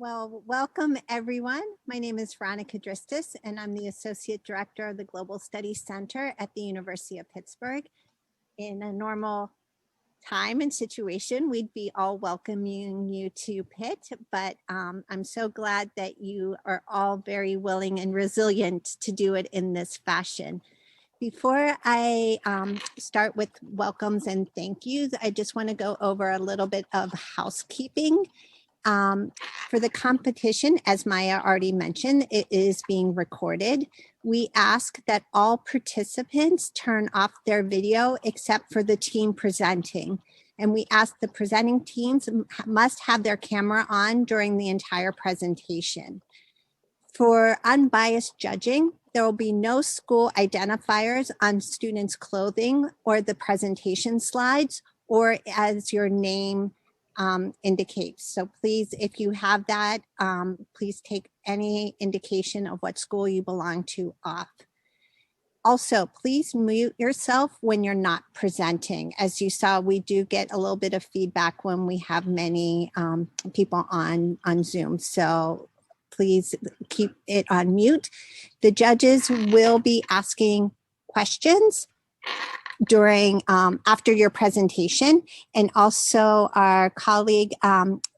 Well, welcome everyone. My name is Veronica Dristis, and I'm the Associate Director of the Global Studies Center at the University of Pittsburgh. In a normal time and situation, we'd be all welcoming you to Pitt, but I'm so glad that you are all very willing and resilient to do it in this fashion. Before I start with welcomes and thank yous, I just want to go over a little bit of housekeeping. For the competition, as Maya already mentioned, it is being recorded. We ask that all participants turn off their video except for the team presenting. And we ask the presenting teams must have their camera on during the entire presentation. For unbiased judging, there will be no school identifiers on students' clothing or the presentation slides or as your name indicates. So please, if you have that, please take any indication of what school you belong to off. Also, please mute yourself when you're not presenting. As you saw, we do get a little bit of feedback when we have many people on Zoom. So please keep it on mute. The judges will be asking questions during after your presentation, and also our colleague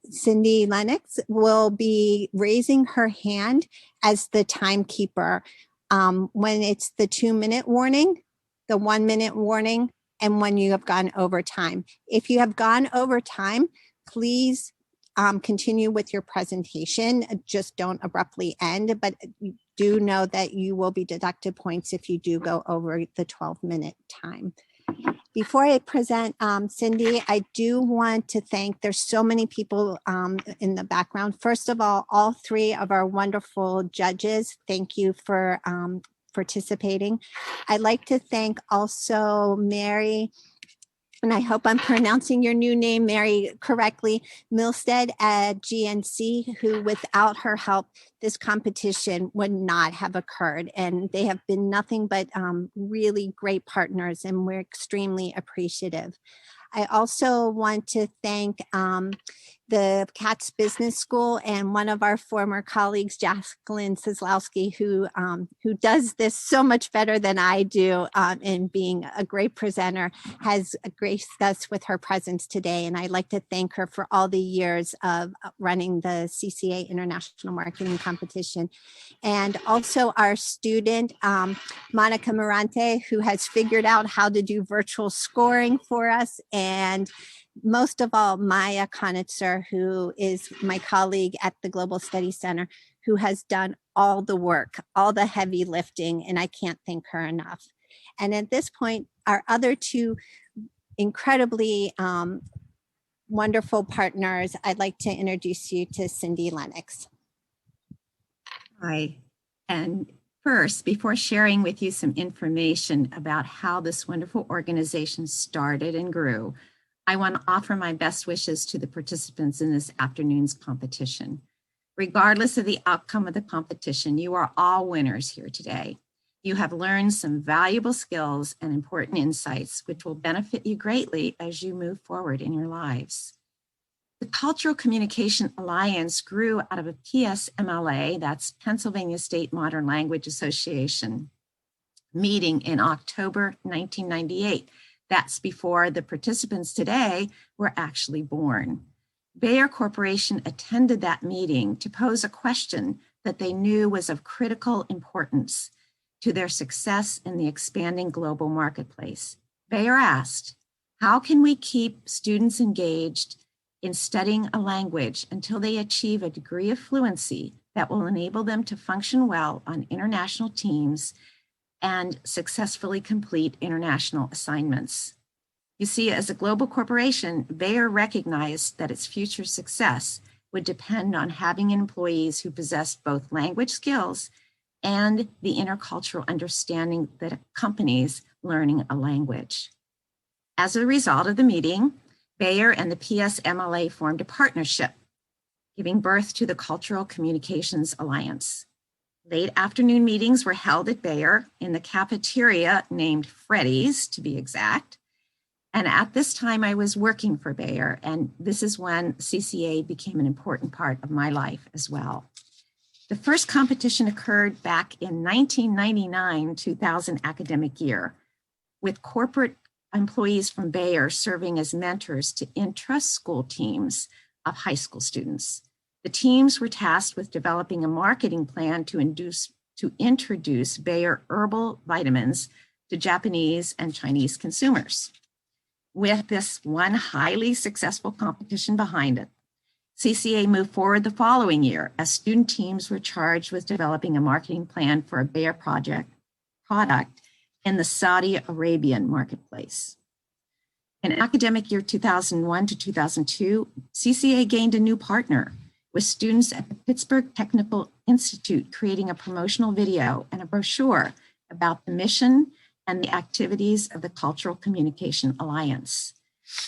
Cindy Lennox will be raising her hand as the timekeeper when it's the 2-minute warning, the 1-minute warning, and when you have gone over time. If you have gone over time, please continue with your presentation. Just don't abruptly end, but do know that you will be deducted points if you do go over the 12-minute time. Before I present Cindy, I do want to thank, there's so many people in the background. First of all 3 of our wonderful judges, thank you for participating. I'd like to thank also Mary, and I hope I'm pronouncing your new name, Mary, correctly, Milstead at GNC, who without her help, this competition would not have occurred. And they have been nothing but really great partners, and we're extremely appreciative. I also want to thank the Katz Business School and one of our former colleagues, Jacqueline Sislowski, who does this so much better than I do in being a great presenter, has graced us with her presence today. And I'd like to thank her for all the years of running the CCA International Marketing Competition. And also our student, Monica Morante, who has figured out how to do virtual scoring for us. And most of all, Maya Konitzer, who is my colleague at the Global Studies Center, who has done all the work, all the heavy lifting, and I can't thank her enough. And at this point, our other 2 incredibly wonderful partners, I'd like to introduce you to Cindy Lennox. Hi, and first, before sharing with you some information about how this wonderful organization started and grew, I want to offer my best wishes to the participants in this afternoon's competition. Regardless of the outcome of the competition, you are all winners here today. You have learned some valuable skills and important insights, which will benefit you greatly as you move forward in your lives. The Cultural Communication Alliance grew out of a PSMLA, that's Pennsylvania State Modern Language Association, meeting in October 1998. That's before the participants today were actually born. Bayer Corporation attended that meeting to pose a question that they knew was of critical importance to their success in the expanding global marketplace. Bayer asked, how can we keep students engaged in studying a language until they achieve a degree of fluency that will enable them to function well on international teams and successfully complete international assignments? You see, as a global corporation, Bayer recognized that its future success would depend on having employees who possessed both language skills and the intercultural understanding that accompanies learning a language. As a result of the meeting, Bayer and the PSMLA formed a partnership, giving birth to the Cultural Communications Alliance. Late afternoon meetings were held at Bayer in the cafeteria named Freddy's, to be exact, And at this time, I was working for Bayer, and this is when CCA became an important part of my life as well. The first competition occurred back in 1999-2000 academic year, with corporate employees from Bayer serving as mentors to intra-school teams of high school students. The teams were tasked with developing a marketing plan to introduce Bayer herbal vitamins to Japanese and Chinese consumers. With this one highly successful competition behind it, CCA moved forward the following year as student teams were charged with developing a marketing plan for a Bayer product in the Saudi Arabian marketplace. In academic year 2001 to 2002, CCA gained a new partner, with students at the Pittsburgh Technical Institute creating a promotional video and a brochure about the mission and the activities of the Cultural Communication Alliance.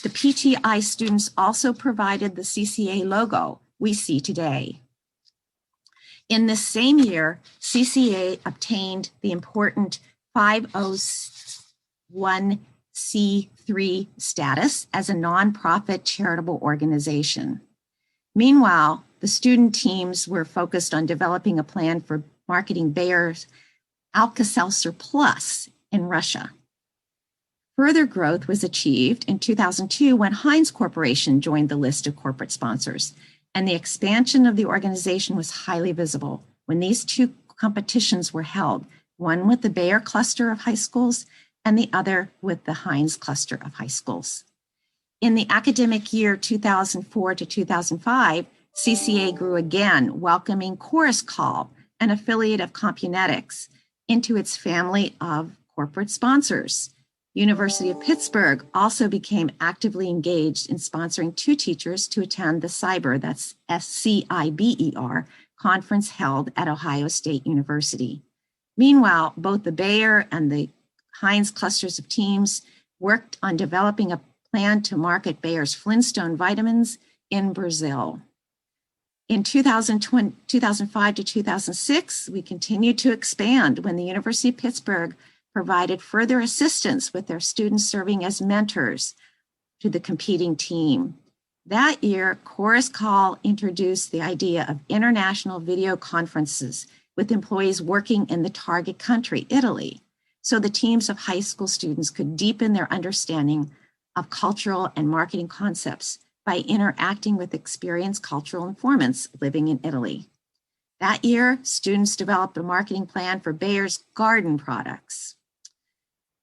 The PTI students also provided the CCA logo we see today. In this same year, CCA obtained the important 501c3 status as a nonprofit charitable organization. Meanwhile, the student teams were focused on developing a plan for marketing Bayer's Alka-Seltzer Plus in Russia. Further growth was achieved in 2002 when Heinz Corporation joined the list of corporate sponsors, and the expansion of the organization was highly visible when these two competitions were held, one with the Bayer cluster of high schools and the other with the Heinz cluster of high schools. In the academic year 2004 to 2005, CCA grew again, welcoming Chorus Call, an affiliate of Compunetics, into its family of corporate sponsors. University of Pittsburgh also became actively engaged in sponsoring two teachers to attend the CIBER, that's SCIBER, conference held at Ohio State University. Meanwhile, both the Bayer and the Heinz clusters of teams worked on developing a plan to market Bayer's Flintstone vitamins in Brazil. In 2005 to 2006, we continued to expand when the University of Pittsburgh provided further assistance with their students serving as mentors to the competing team. That year, Chorus Call introduced the idea of international video conferences with employees working in the target country, Italy, so the teams of high school students could deepen their understanding of cultural and marketing concepts by interacting with experienced cultural informants living in Italy. That year, students developed a marketing plan for Bayer's garden products.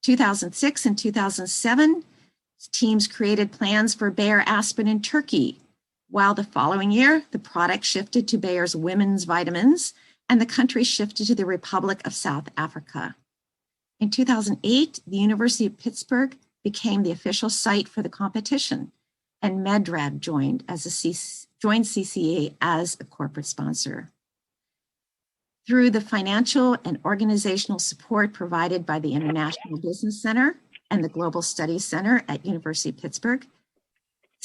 2006 and 2007, teams created plans for Bayer Aspen in Turkey, while the following year, the product shifted to Bayer's women's vitamins and the country shifted to the Republic of South Africa. In 2008, the University of Pittsburgh became the official site for the competition, and Medrad joined CCA as a corporate sponsor. Through the financial and organizational support provided by the International Business Center and the Global Studies Center at University of Pittsburgh,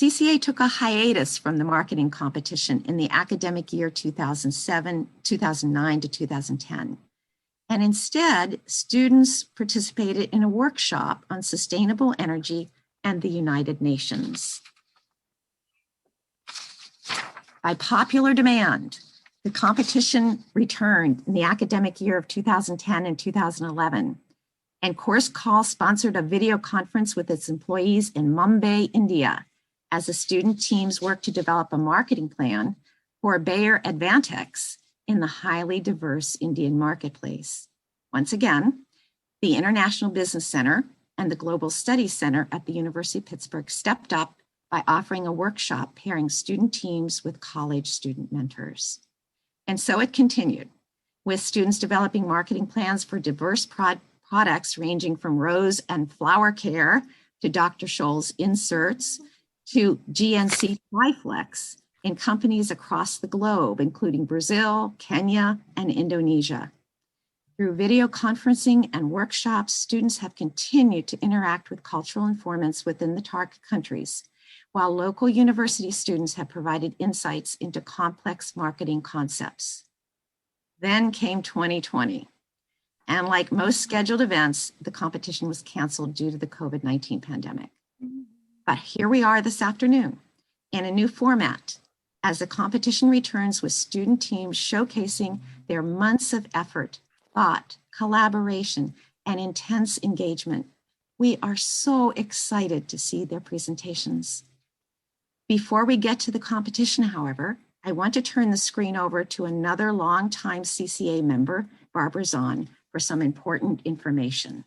CCA took a hiatus from the marketing competition in the academic year 2009 to 2010. And instead, students participated in a workshop on sustainable energy and the United Nations. By popular demand, the competition returned in the academic year of 2010 and 2011, and Chorus Call sponsored a video conference with its employees in Mumbai, India, as the student teams worked to develop a marketing plan for Bayer Advantex in the highly diverse Indian marketplace. Once again, the International Business Center and the Global Studies Center at the University of Pittsburgh stepped up by offering a workshop pairing student teams with college student mentors. And so it continued, with students developing marketing plans for diverse products ranging from rose and flower care to Dr. Scholl's inserts to Gnc Triflex in companies across the globe, including Brazil, Kenya, and Indonesia. Through video conferencing and workshops, students have continued to interact with cultural informants within the target countries, while local university students have provided insights into complex marketing concepts. Then came 2020, and like most scheduled events, the competition was canceled due to the COVID-19 pandemic. But here we are this afternoon in a new format as the competition returns with student teams showcasing their months of effort, thought, collaboration, and intense engagement. We are so excited to see their presentations. Before we get to the competition, however, I want to turn the screen over to another longtime CCA member, Barbara Zahn, for some important information.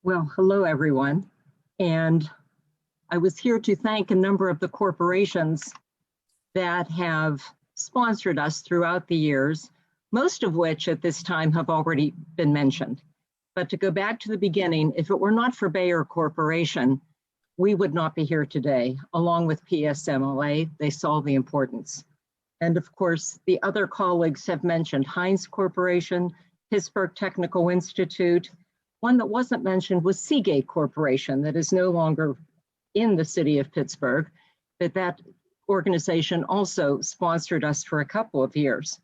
Well, hello, everyone. And I was here to thank a number of the corporations that have sponsored us throughout the years, most of which at this time have already been mentioned. But to go back to the beginning, if it were not for Bayer Corporation, we would not be here today. Along with PSMLA, they saw the importance. And of course, the other colleagues have mentioned Heinz Corporation, Pittsburgh Technical Institute. One that wasn't mentioned was Seagate Corporation that is no longer in the city of Pittsburgh, but that organization also sponsored us for a couple of years.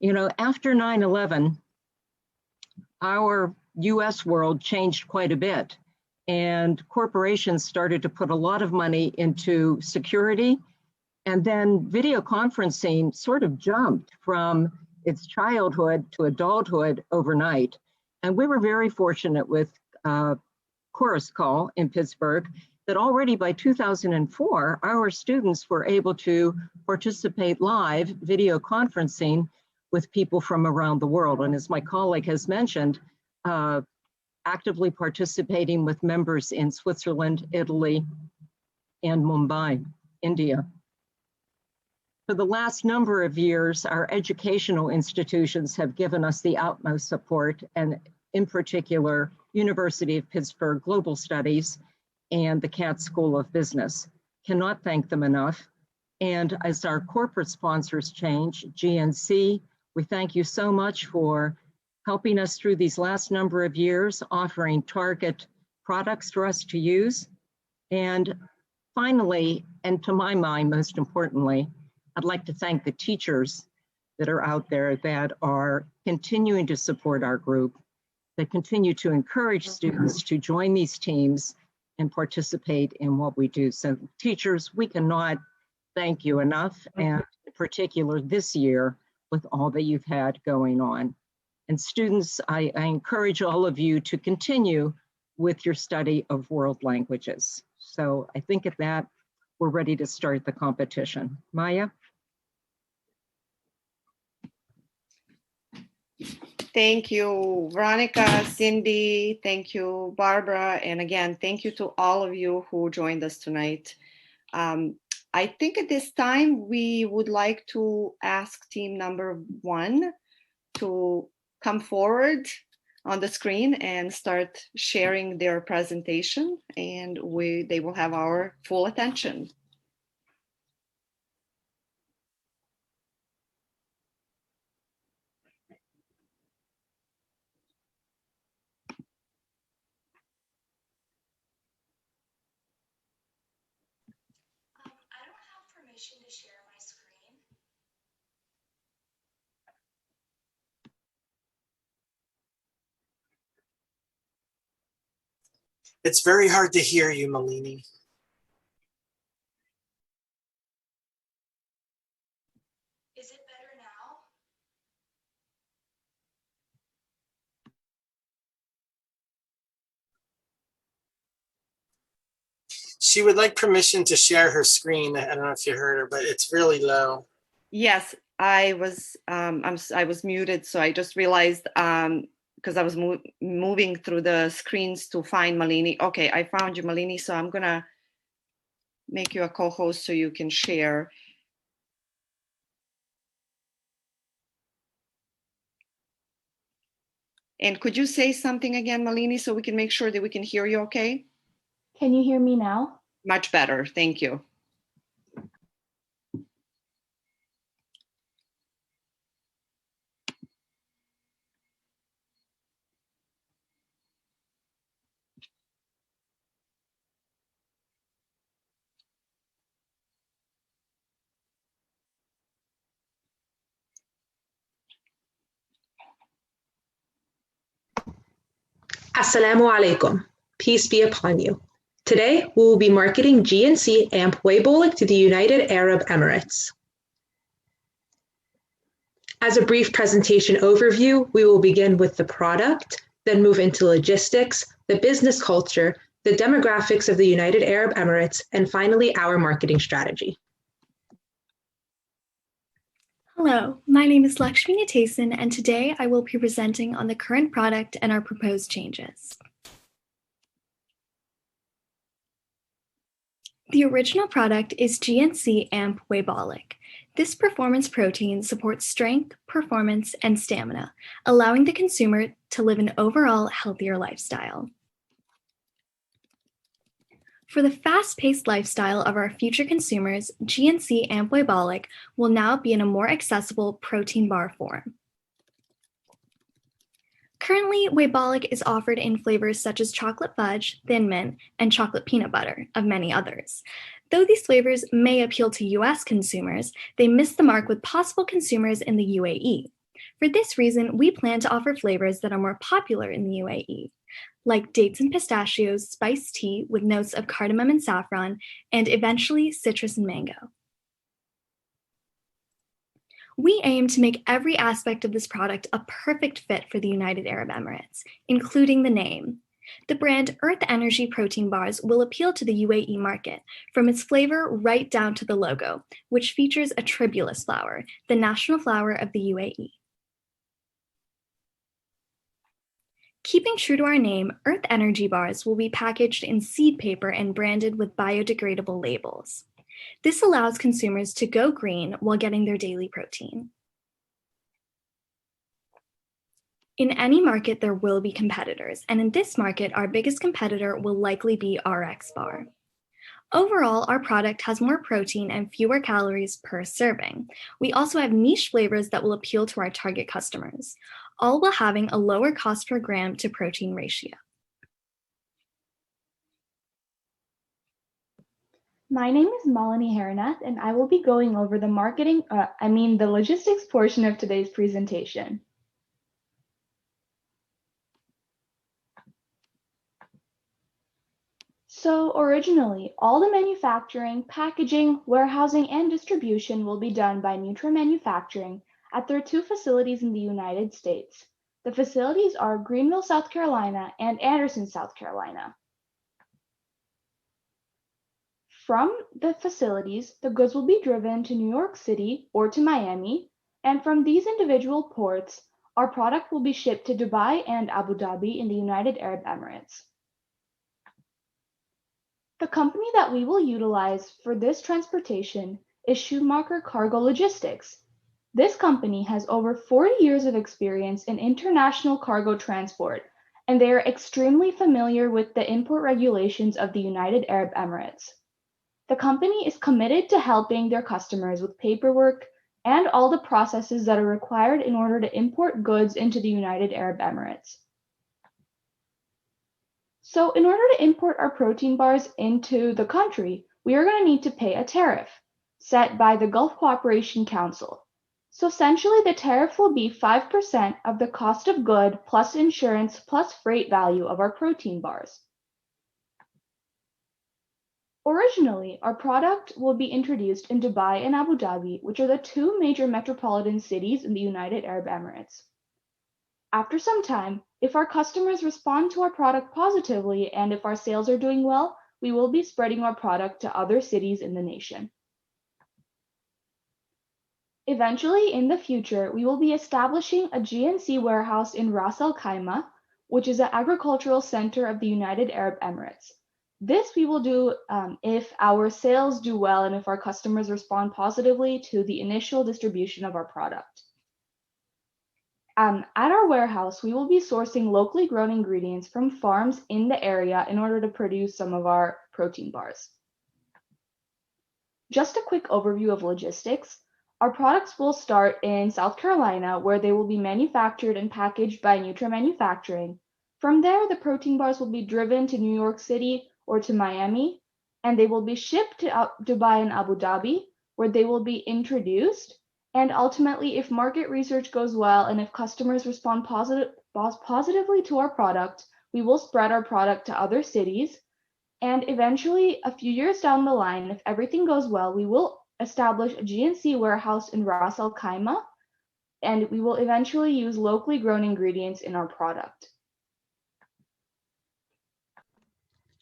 You know, after 9/11, our US world changed quite a bit, and corporations started to put a lot of money into security, and then video conferencing sort of jumped from its childhood to adulthood overnight. And we were very fortunate with Chorus Call in Pittsburgh that already by 2004, our students were able to participate live video conferencing with people from around the world. And as my colleague has mentioned, actively participating with members in Switzerland, Italy, and Mumbai, India. For the last number of years, our educational institutions have given us the utmost support, and in particular, University of Pittsburgh Global Studies and the Katz School of Business. Cannot thank them enough. And as our corporate sponsors change, GNC, we thank you so much for helping us through these last number of years, offering target products for us to use. And finally, and to my mind, most importantly, I'd like to thank the teachers that are out there that are continuing to support our group, that continue to encourage students to join these teams and participate in what we do. So teachers, we cannot thank you enough, and in particular this year with all that you've had going on. And students, I encourage all of you to continue with your study of world languages. So I think at that, we're ready to start the competition. Maya? Thank you, Veronica, Cindy, thank you, Barbara, and again, thank you to all of you who joined us tonight. I think at this time, we would like to ask team number 1 to come forward on the screen and start sharing their presentation, and they will have our full attention. To share my screen. It's very hard to hear you, Malini. Is it better now? She would like permission to share her screen. I don't know if you heard her, but it's really low. Yes, I was muted, so I just realized because I was moving through the screens to find Malini. Okay, I found you, Malini, so I'm gonna make you a co-host so you can share. And could you say something again, Malini, so we can make sure that we can hear you okay? Can you hear me now? Much better, thank you. Assalamu alaikum. Peace be upon you. Today, we will be marketing Gnc Uae Bolic to the United Arab Emirates. As a brief presentation overview, we will begin with the product, then move into logistics, the business culture, the demographics of the United Arab Emirates, and finally, our marketing strategy. Hello, my name is Lakshmi Nitasan, and today I will be presenting on the current product and our proposed changes. The original product is Gnc Uae Bolic. This performance protein supports strength, performance, and stamina, allowing the consumer to live an overall healthier lifestyle. For the fast-paced lifestyle of our future consumers, Gnc Uae Bolic will now be in a more accessible protein bar form. Currently, Uae Bolic is offered in flavors such as chocolate fudge, thin mint, and chocolate peanut butter, of many others. Though these flavors may appeal to US consumers, they miss the mark with possible consumers in the UAE. For this reason, we plan to offer flavors that are more popular in the UAE, like dates and pistachios, spiced tea with notes of cardamom and saffron, and eventually citrus and mango. We aim to make every aspect of this product a perfect fit for the United Arab Emirates, including the name. The brand Earth Energy protein bars will appeal to the UAE market, from its flavor right down to the logo, which features a tribulus flower, the national flower of the UAE. Keeping true to our name, Earth Energy bars will be packaged in seed paper and branded with biodegradable labels. This allows consumers to go green while getting their daily protein. In any market, there will be competitors, and in this market, our biggest competitor will likely be RX Bar. Overall, our product has more protein and fewer calories per serving. We also have niche flavors that will appeal to our target customers, all while having a lower cost per gram to protein ratio. My name is Malini Haranath, and I will be going over the the logistics portion of today's presentation. So originally, all the manufacturing, packaging, warehousing, and distribution will be done by Nutra Manufacturing at their two facilities in the United States. The facilities are Greenville, South Carolina, and Anderson, South Carolina. From the facilities, the goods will be driven to New York City or to Miami, and from these individual ports, our product will be shipped to Dubai and Abu Dhabi in the United Arab Emirates. The company that we will utilize for this transportation is Schumacher Cargo Logistics. This company has over 40 years of experience in international cargo transport, and they are extremely familiar with the import regulations of the United Arab Emirates. The company is committed to helping their customers with paperwork and all the processes that are required in order to import goods into the United Arab Emirates. So in order to import our protein bars into the country, we are going to need to pay a tariff set by the Gulf Cooperation Council. So essentially, the tariff will be 5% of the cost of good plus insurance plus freight value of our protein bars. Originally, our product will be introduced in Dubai and Abu Dhabi, which are the two major metropolitan cities in the United Arab Emirates. After some time, if our customers respond to our product positively and if our sales are doing well, we will be spreading our product to other cities in the nation. Eventually, in the future, we will be establishing a GNC warehouse in Ras Al Khaimah, which is an agricultural center of the United Arab Emirates. This we will do if our sales do well and if our customers respond positively to the initial distribution of our product. At our warehouse, we will be sourcing locally grown ingredients from farms in the area in order to produce some of our protein bars. Just a quick overview of logistics. Our products will start in South Carolina, where they will be manufactured and packaged by Nutra Manufacturing. From there, the protein bars will be driven to New York City or to Miami, and they will be shipped to Dubai and Abu Dhabi, where they will be introduced. And ultimately, if market research goes well and if customers respond positively to our product, we will spread our product to other cities. And eventually, a few years down the line, if everything goes well, we will establish a GNC warehouse in Ras Al Khaimah, and we will eventually use locally grown ingredients in our product.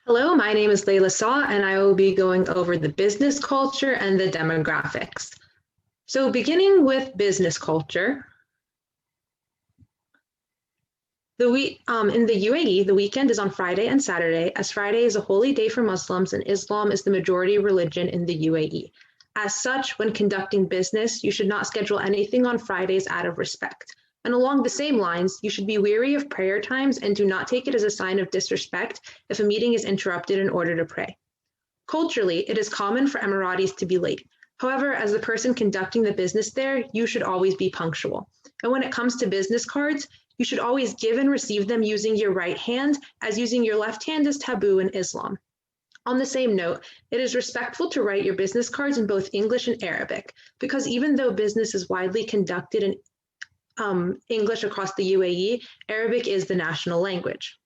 Hello, my name is Layla Saw, and I will be going over the business culture and the demographics. So beginning with business culture, in the UAE, the weekend is on Friday and Saturday, as Friday is a holy day for Muslims and Islam is the majority religion in the UAE. As such, when conducting business, you should not schedule anything on Fridays out of respect. And along the same lines, you should be wary of prayer times and do not take it as a sign of disrespect if a meeting is interrupted in order to pray. Culturally, it is common for Emiratis to be late. However, as the person conducting the business there, you should always be punctual. And when it comes to business cards, you should always give and receive them using your right hand, as using your left hand is taboo in Islam. On the same note, it is respectful to write your business cards in both English and Arabic, because even though business is widely conducted in English across the UAE, Arabic is the national language.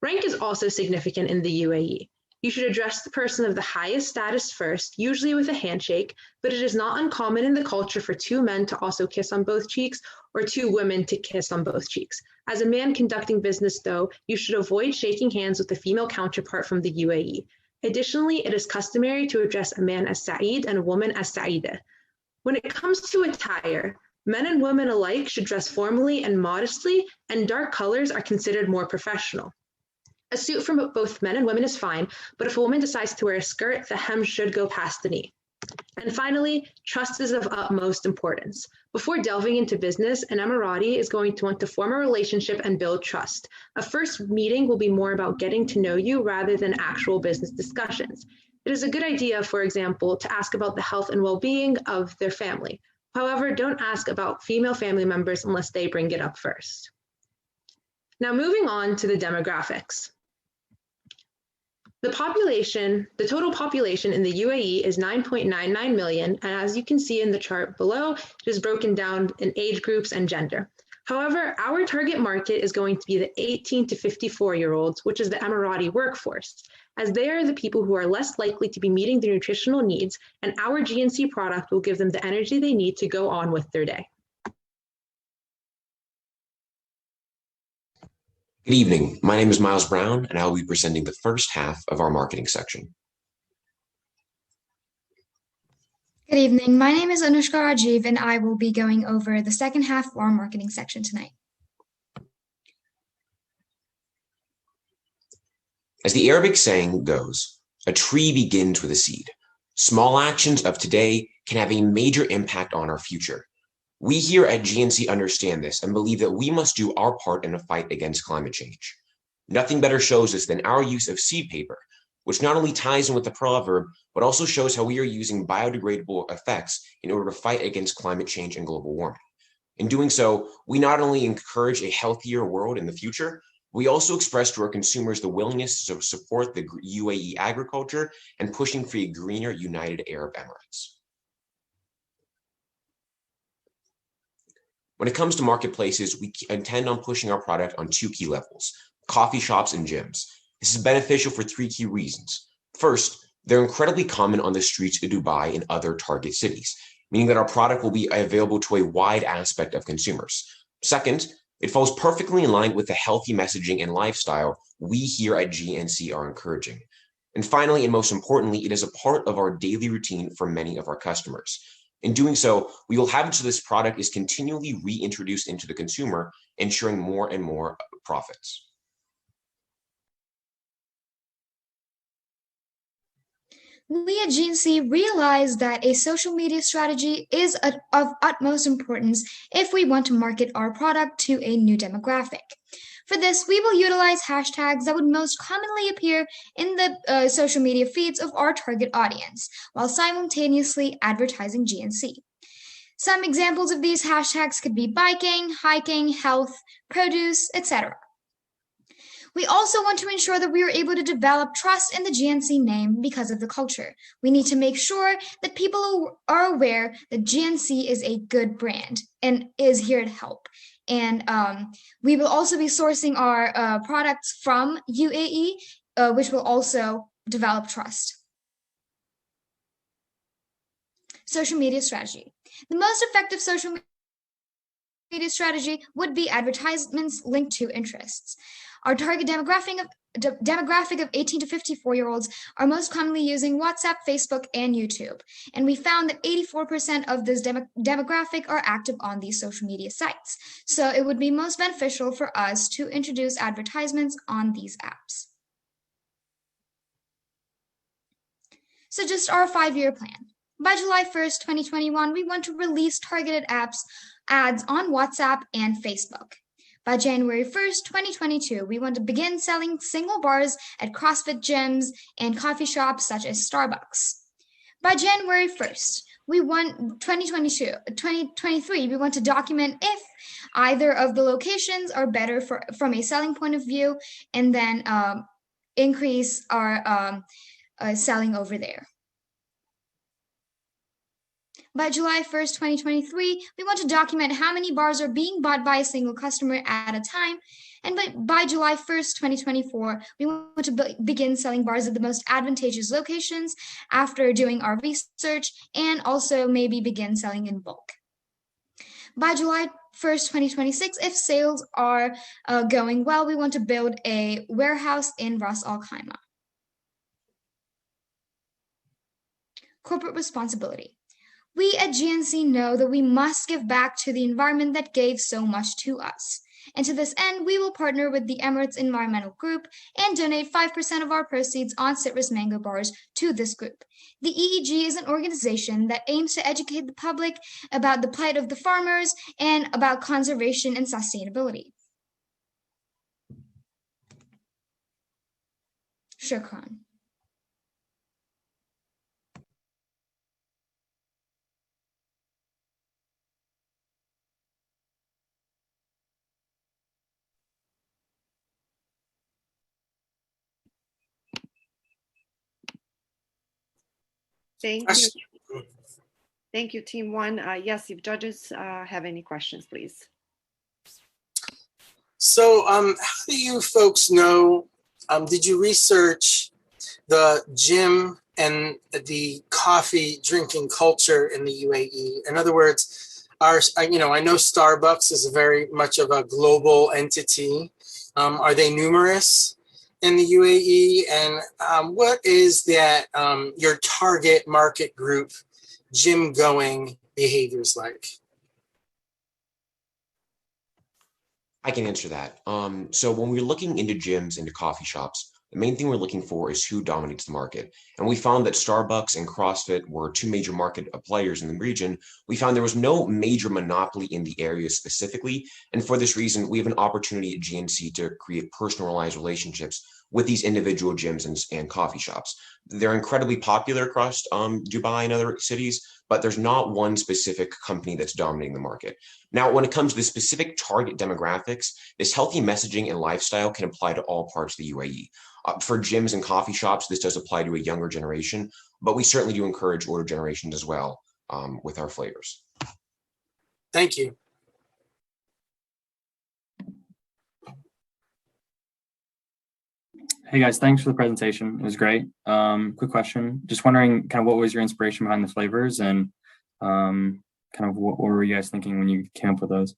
Rank is also significant in the UAE. You should address the person of the highest status first, usually with a handshake, but it is not uncommon in the culture for two men to also kiss on both cheeks or two women to kiss on both cheeks. As a man conducting business, though, you should avoid shaking hands with a female counterpart from the UAE. Additionally, it is customary to address a man as Sa'id and a woman as Sa'ida. When it comes to attire, men and women alike should dress formally and modestly, and dark colors are considered more professional. A suit for both men and women is fine, but if a woman decides to wear a skirt, the hem should go past the knee. And finally, trust is of utmost importance. Before delving into business, an Emirati is going to want to form a relationship and build trust. A first meeting will be more about getting to know you rather than actual business discussions. It is a good idea, for example, to ask about the health and well-being of their family. However, don't ask about female family members unless they bring it up first. Now moving on to the demographics. The total population in the UAE is 9.99 million, and as you can see in the chart below, it is broken down in age groups and gender. However, our target market is going to be the 18 to 54-year-olds, which is the Emirati workforce, as they are the people who are less likely to be meeting their nutritional needs, and our GNC product will give them the energy they need to go on with their day. Good evening. My name is Miles Brown, and I will be presenting the first half of our marketing section. Good evening. My name is Anushka Rajiv, and I will be going over the second half of our marketing section tonight. As the Arabic saying goes, a tree begins with a seed. Small actions of today can have a major impact on our future. We here at GNC understand this and believe that we must do our part in the fight against climate change. Nothing better shows this than our use of seed paper, which not only ties in with the proverb, but also shows how we are using biodegradable effects in order to fight against climate change and global warming. In doing so, we not only encourage a healthier world in the future, we also express to our consumers the willingness to support the UAE agriculture and pushing for a greener United Arab Emirates. When it comes to marketplaces, we intend on pushing our product on two key levels: coffee shops and gyms. This is beneficial for three key reasons. First, they're incredibly common on the streets of Dubai and other target cities, meaning that our product will be available to a wide aspect of consumers. Second, it falls perfectly in line with the healthy messaging and lifestyle we here at GNC are encouraging. And finally, and most importantly, it is a part of our daily routine for many of our customers. In doing so, we will have it so this product is continually reintroduced into the consumer, ensuring more and more profits. We at GNC realize that a social media strategy is of utmost importance if we want to market our product to a new demographic. For this, we will utilize hashtags that would most commonly appear in the social media feeds of our target audience, while simultaneously advertising GNC. Some examples of these hashtags could be biking, hiking, health, produce, etc. We also want to ensure that we are able to develop trust in the GNC name because of the culture. We need to make sure that people are aware that GNC is a good brand and is here to help. And we will also be sourcing our products from UAE, which will also develop trust. Social media strategy. The most effective social media strategy would be advertisements linked to interests. Our target demographic of 18 to 54-year-olds are most commonly using WhatsApp, Facebook, and YouTube. And we found that 84% of this demographic are active on these social media sites. So it would be most beneficial for us to introduce advertisements on these apps. So just our 5-year plan. By July 1st, 2021, we want to release targeted ads on WhatsApp and Facebook. By January 1st, 2022, we want to begin selling single bars at CrossFit gyms and coffee shops such as Starbucks. By January 1st, 2023, we want to document if either of the locations are better from a selling point of view, and then increase our selling over there. By July 1st, 2023, we want to document how many bars are being bought by a single customer at a time. And by July 1st, 2024, we want to begin selling bars at the most advantageous locations after doing our research, and also maybe begin selling in bulk. By July 1st, 2026, if sales are going well, we want to build a warehouse in Ras Al Khaimah. Corporate responsibility. We at GNC know that we must give back to the environment that gave so much to us. And to this end, we will partner with the Emirates Environmental Group and donate 5% of our proceeds on citrus mango bars to this group. The EEG is an organization that aims to educate the public about the plight of the farmers and about conservation and sustainability. Shukran. Thank you. Thank you, Team One. Yes, if judges have any questions, please. So how do you folks know, did you research the gym and the coffee drinking culture in the UAE? In other words, I know Starbucks is very much of a global entity. Are they numerous in the UAE? And what is that your target market group gym going behaviors like? I can answer that. So when we're looking into gyms, into coffee shops, the main thing we're looking for is who dominates the market. And we found that Starbucks and CrossFit were two major market players in the region. We found there was no major monopoly in the area specifically. And for this reason, we have an opportunity at GNC to create personalized relationships with these individual gyms and coffee shops. They're incredibly popular across Dubai and other cities, but there's not one specific company that's dominating the market. Now, when it comes to the specific target demographics, this healthy messaging and lifestyle can apply to all parts of the UAE. For gyms and coffee shops, this does apply to a younger generation, but we certainly do encourage older generations as well with our flavors. Thank you. Hey guys, thanks for the presentation. It was great. Quick question. Just wondering kind of what was your inspiration behind the flavors, and kind of what were you guys thinking when you came up with those?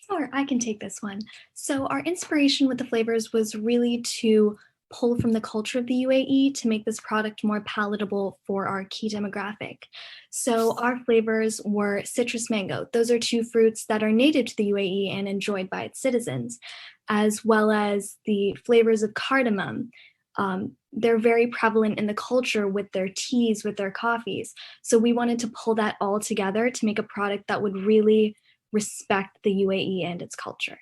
Sure, I can take this one. So our inspiration with the flavors was really to pull from the culture of the UAE to make this product more palatable for our key demographic. So our flavors were citrus mango. Those are two fruits that are native to the UAE and enjoyed by its citizens, as well as the flavors of cardamom. They're very prevalent in the culture with their teas, with their coffees. So we wanted to pull that all together to make a product that would really respect the UAE and its culture.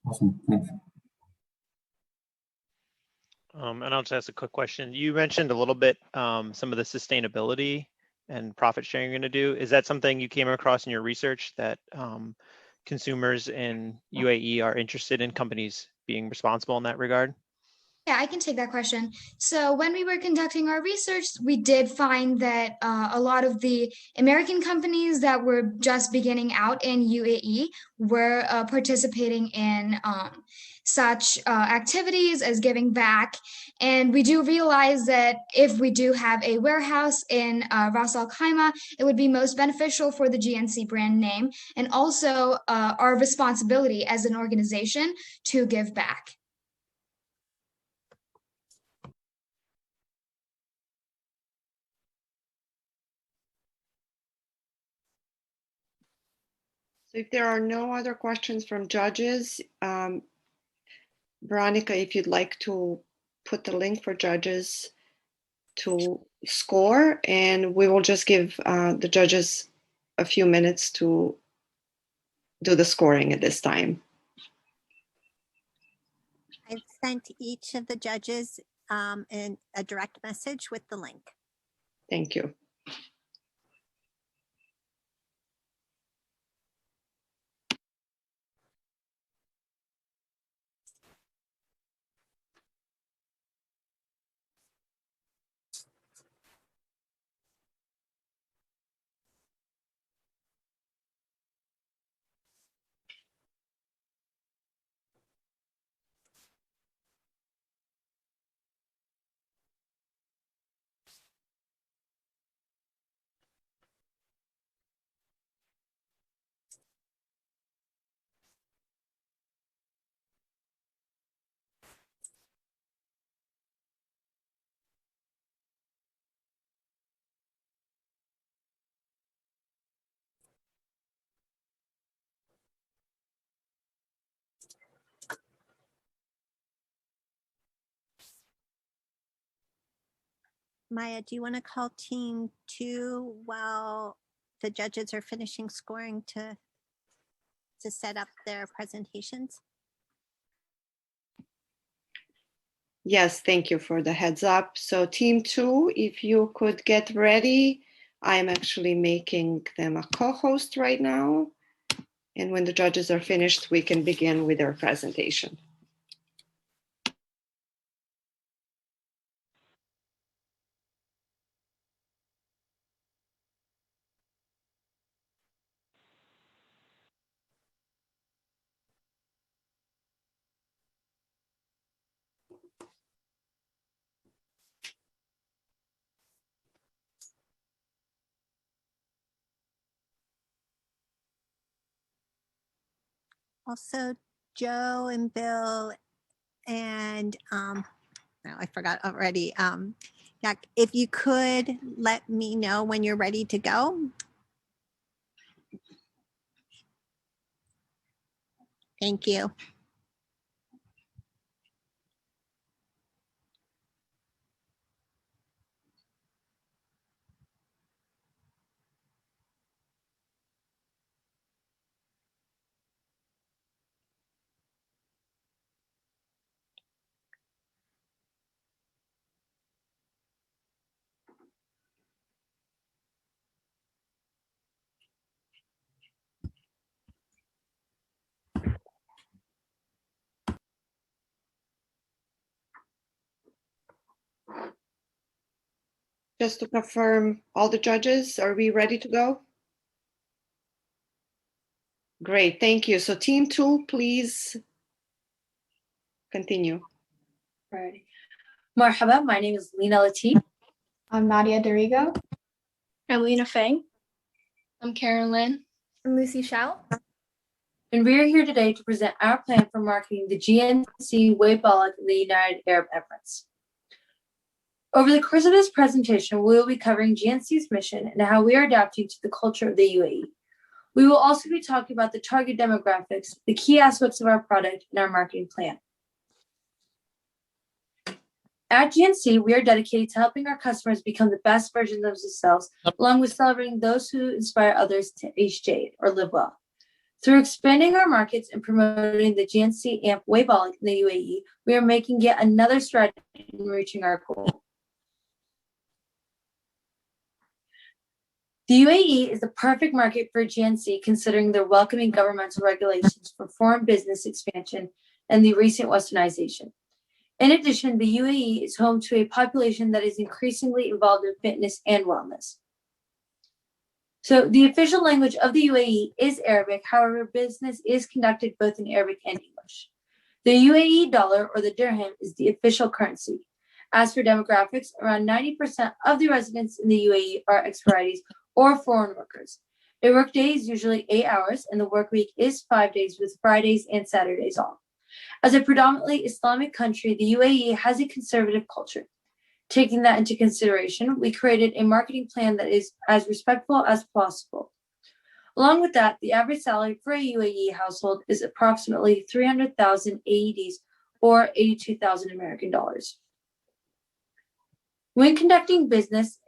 Awesome. Thanks. And I'll just ask a quick question. You mentioned a little bit some of the sustainability and profit sharing you're going to do. Is that something you came across in your research, that consumers in UAE are interested in companies being responsible in that regard? Yeah, I can take that question. So when we were conducting our research, we did find that a lot of the American companies that were just beginning out in UAE were participating in such activities as giving back. And we do realize that if we do have a warehouse in Ras Al Khaimah, it would be most beneficial for the GNC brand name and also our responsibility as an organization to give back. So if there are no other questions from judges, Veronica, if you'd like to put the link for judges to score, and we will just give the judges a few minutes to do the scoring at this time. I've sent each of the judges in a direct message with the link. Thank you. Maya, do you want to call team 2 while the judges are finishing scoring to set up their presentations? Yes, thank you for the heads up. So team 2, if you could get ready, I'm actually making them a co-host right now. And when the judges are finished, we can begin with their presentation. Also, Joe and Bill and no, I forgot already. Yeah, if you could let me know when you're ready to go. Thank you. Just to confirm, all the judges, are we ready to go? Great, thank you. So team 2, please continue. Alrighty. Marhaba, my name is Lena Latif. I'm Nadia Dorigo. I'm Lena Fang. I'm Karen Lynn. I'm Lucy Shao. And we are here today to present our plan for marketing the GNC Uae in the United Arab Emirates. Over the course of this presentation, we will be covering GNC's mission and how we are adapting to the culture of the UAE. We will also be talking about the target demographics, the key aspects of our product, and our marketing plan. At GNC, we are dedicated to helping our customers become the best versions of themselves, along with celebrating those who inspire others to age jade or live well. Through expanding our markets and promoting the GNC AMP Uae in the UAE, we are making yet another stride in reaching our goal. The UAE is the perfect market for GNC considering their welcoming governmental regulations for foreign business expansion and the recent westernization. In addition, the UAE is home to a population that is increasingly involved in fitness and wellness. So the official language of the UAE is Arabic. However, business is conducted both in Arabic and English. The UAE dollar, or the dirham, is the official currency. As for demographics, around 90% of the residents in the UAE are Expatriates or foreign workers. A workday is usually 8 hours, and the work week is 5 days with Fridays and Saturdays off. As a predominantly Islamic country, the UAE has a conservative culture. Taking that into consideration, we created a marketing plan that is as respectful as possible. Along with that, the average salary for a UAE household is approximately 300,000 AEDs or 82,000 American dollars. When conducting business,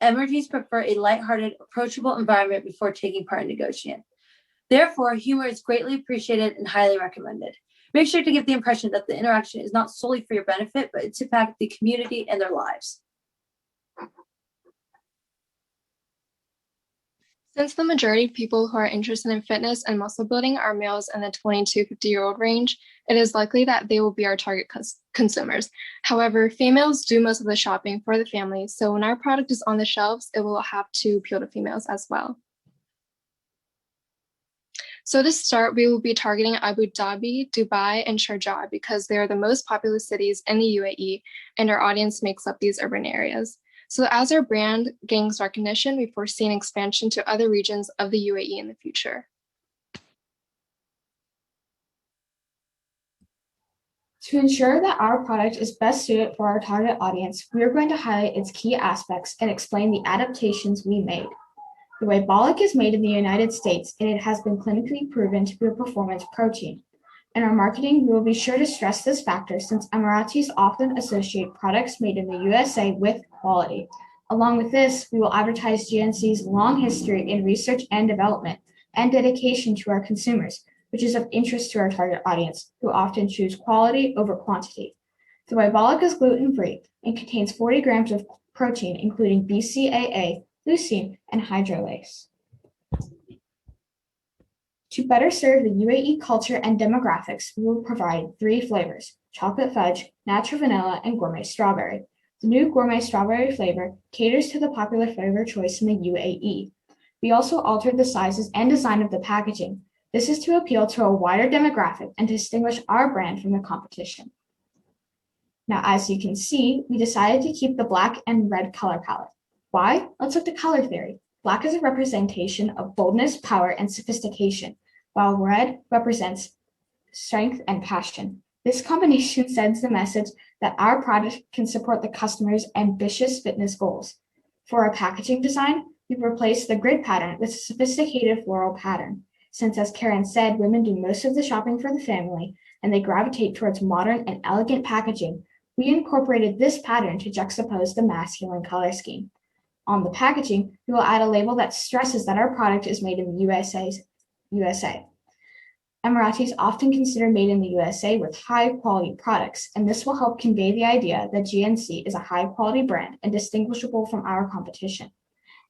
Emiratis prefer a lighthearted, approachable environment before taking part in negotiating. Therefore, humor is greatly appreciated and highly recommended. Make sure to give the impression that the interaction is not solely for your benefit, but to impact the community and their lives. Since the majority of people who are interested in fitness and muscle building are males in the 20 to 50-year-old range, it is likely that they will be our target consumers. However, females do most of the shopping for the family, so when our product is on the shelves, it will have to appeal to females as well. So to start, we will be targeting Abu Dhabi, Dubai, and Sharjah because they are the most populous cities in the UAE, and our audience makes up these urban areas. So as our brand gains recognition, we foresee an expansion to other regions of the UAE in the future. To ensure that our product is best suited for our target audience, we are going to highlight its key aspects and explain the adaptations we made. The Uae Balik is made in the United States, and it has been clinically proven to be a performance protein. In our marketing, we will be sure to stress this factor since Emiratis often associate products made in the USA with quality. Along with this, we will advertise GNC's long history in research and development and dedication to our consumers, which is of interest to our target audience, who often choose quality over quantity. The Uae Balik is gluten-free and contains 40 grams of protein, including BCAA, leucine, and hydrolase. To better serve the UAE culture and demographics, we will provide 3 flavors: chocolate fudge, natural vanilla, and gourmet strawberry. The new gourmet strawberry flavor caters to the popular flavor choice in the UAE. We also altered the sizes and design of the packaging. This is to appeal to a wider demographic and distinguish our brand from the competition. Now, as you can see, we decided to keep the black and red color palette. Why? Let's look at color theory. Black is a representation of boldness, power, and sophistication, while red represents strength and passion. This combination sends the message that our product can support the customer's ambitious fitness goals. For our packaging design, we replaced the grid pattern with a sophisticated floral pattern. Since, as Karen said, women do most of the shopping for the family, and they gravitate towards modern and elegant packaging, we incorporated this pattern to juxtapose the masculine color scheme. On the packaging, we will add a label that stresses that our product is made in the USA. Emiratis often consider made in the USA with high-quality products, and this will help convey the idea that GNC is a high-quality brand and distinguishable from our competition.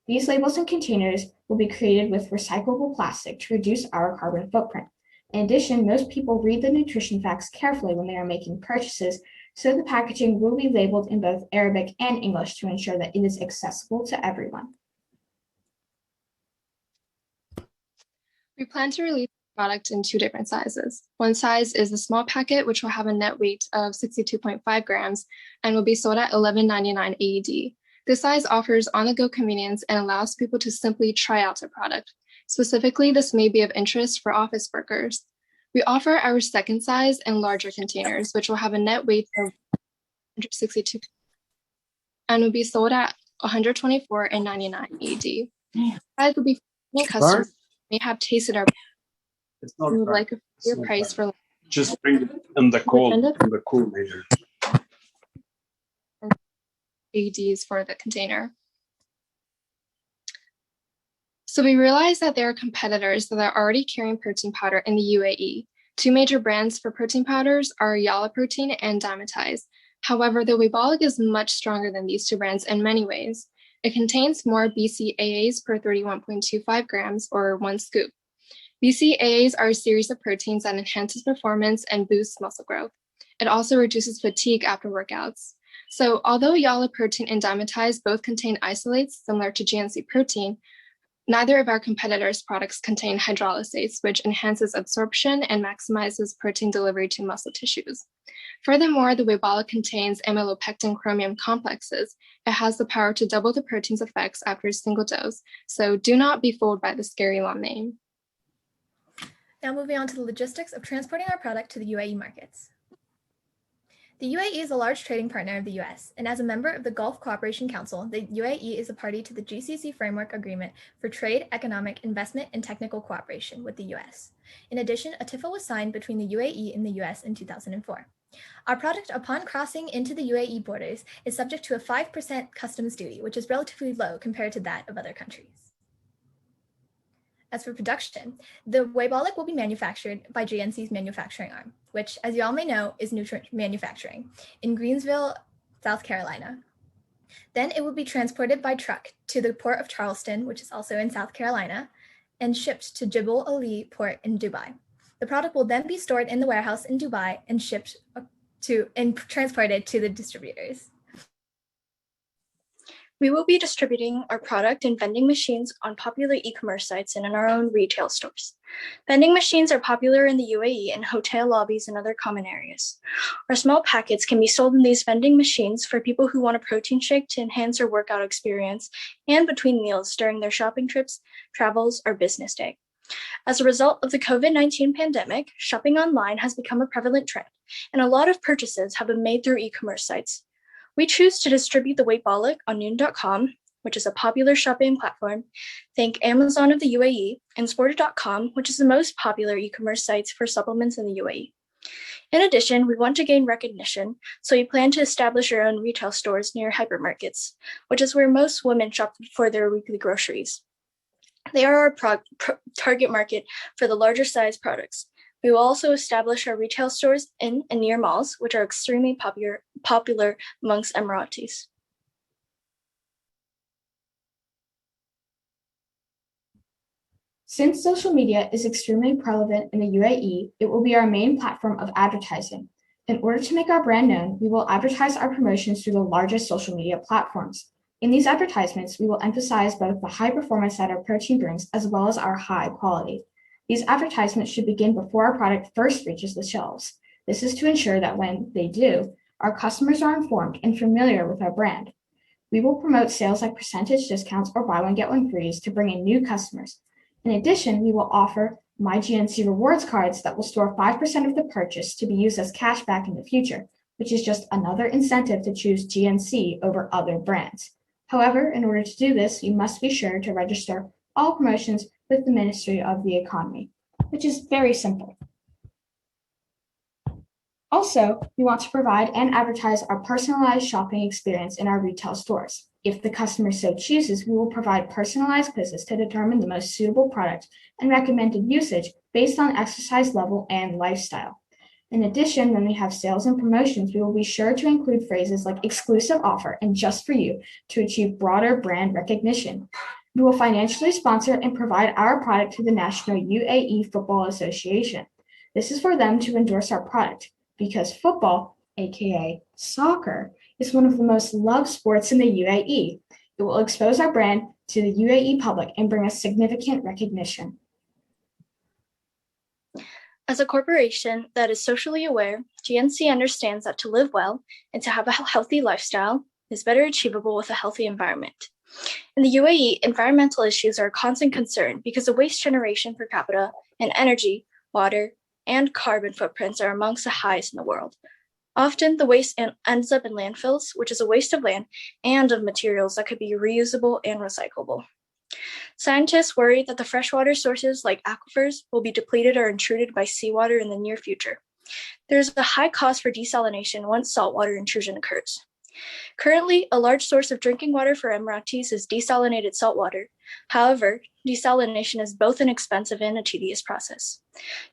These labels and containers will be created with recyclable plastic to reduce our carbon footprint. In addition, most people read the nutrition facts carefully when they are making purchases, so the packaging will be labeled in both Arabic and English to ensure that it is accessible to everyone. We plan to release the product in 2 different sizes. One size is the small packet, which will have a net weight of 62.5 grams and will be sold at $11.99 AED. This size offers on-the-go convenience and allows people to simply try out the product. Specifically, this may be of interest for office workers. We offer our second size in larger containers, which will have a net weight of 162 and will be sold at $124.99 AED. Size will be for many customers may have tasted our It's not and would right. like a fair price for Just bring it in the cool later. AEDs for the container. So we realized that there are competitors that are already carrying protein powder in the UAE. 2 major brands for protein powders are Yala Protein and Dymatize. However, the Uae Balik is much stronger than these 2 brands in many ways. It contains more BCAAs per 31.25 grams or 1 scoop. BCAAs are a series of proteins that enhances performance and boosts muscle growth. It also reduces fatigue after workouts. So although Uae protein and Dimetize both contain isolates similar to GNC protein, neither of our competitors' products contain hydrolysates, which enhances absorption and maximizes protein delivery to muscle tissues. Furthermore, the Uae contains amylopectin chromium complexes. It has the power to double the protein's effects after a single dose, so do not be fooled by the scary long name. Now moving on to the logistics of transporting our product to the UAE markets. The UAE is a large trading partner of the US, and as a member of the Gulf Cooperation Council, the UAE is a party to the GCC Framework Agreement for Trade, Economic, Investment, and Technical Cooperation with the US. In addition, a TIFA was signed between the UAE and the US in 2004. Our product, upon crossing into the UAE borders, is subject to a 5% customs duty, which is relatively low compared to that of other countries. As for production, the Uae will be manufactured by GNC's manufacturing arm, which, as you all may know, is Nutrient Manufacturing in Greensville, South Carolina. Then it will be transported by truck to the port of Charleston, which is also in South Carolina, and shipped to Jebel Ali port in Dubai. The product will then be stored in the warehouse in Dubai and shipped to and transported to the distributors. We will be distributing our product in vending machines on popular e-commerce sites and in our own retail stores. Vending machines are popular in the UAE in hotel lobbies and other common areas. Our small packets can be sold in these vending machines for people who want a protein shake to enhance their workout experience and between meals during their shopping trips, travels, or business day. As a result of the COVID-19 pandemic, shopping online has become a prevalent trend, and a lot of purchases have been made through e-commerce sites. We choose to distribute the Uae on noon.com, which is a popular shopping platform, thank Amazon of the UAE, and Sported.com, which is the most popular e-commerce sites for supplements in the UAE. In addition, we want to gain recognition, so we plan to establish our own retail stores near hypermarkets, which is where most women shop for their weekly groceries. They are our target market for the larger size products. We will also establish our retail stores in and near malls, which are extremely popular amongst Emiratis. Since social media is extremely prevalent in the UAE, it will be our main platform of advertising. In order to make our brand known, we will advertise our promotions through the largest social media platforms. In these advertisements, we will emphasize both the high performance that our protein brings as well as our high quality. These advertisements should begin before our product first reaches the shelves. This is to ensure that when they do, our customers are informed and familiar with our brand. We will promote sales like percentage discounts or buy one get one frees to bring in new customers. In addition, we will offer My GNC rewards cards that will store 5% of the purchase to be used as cash back in the future, which is just another incentive to choose GNC over other brands. However, in order to do this, you must be sure to register all promotions with the Ministry of the Economy, which is very simple. Also, we want to provide and advertise our personalized shopping experience in our retail stores. If the customer so chooses, we will provide personalized quizzes to determine the most suitable product and recommended usage based on exercise level and lifestyle. In addition, when we have sales and promotions, we will be sure to include phrases like exclusive offer and just for you to achieve broader brand recognition. We will financially sponsor and provide our product to the National UAE Football Association. This is for them to endorse our product because football, aka soccer, is one of the most loved sports in the UAE. It will expose our brand to the UAE public and bring us significant recognition. As a corporation that is socially aware, GNC understands that to live well and to have a healthy lifestyle is better achievable with a healthy environment. In the UAE, environmental issues are a constant concern because the waste generation per capita and energy, water, and carbon footprints are amongst the highest in the world. Often, the waste ends up in landfills, which is a waste of land and of materials that could be reusable and recyclable. Scientists worry that the freshwater sources like aquifers will be depleted or intruded by seawater in the near future. There is a high cost for desalination once saltwater intrusion occurs. Currently, a large source of drinking water for Emiratis is desalinated saltwater. However, desalination is both an expensive and a tedious process.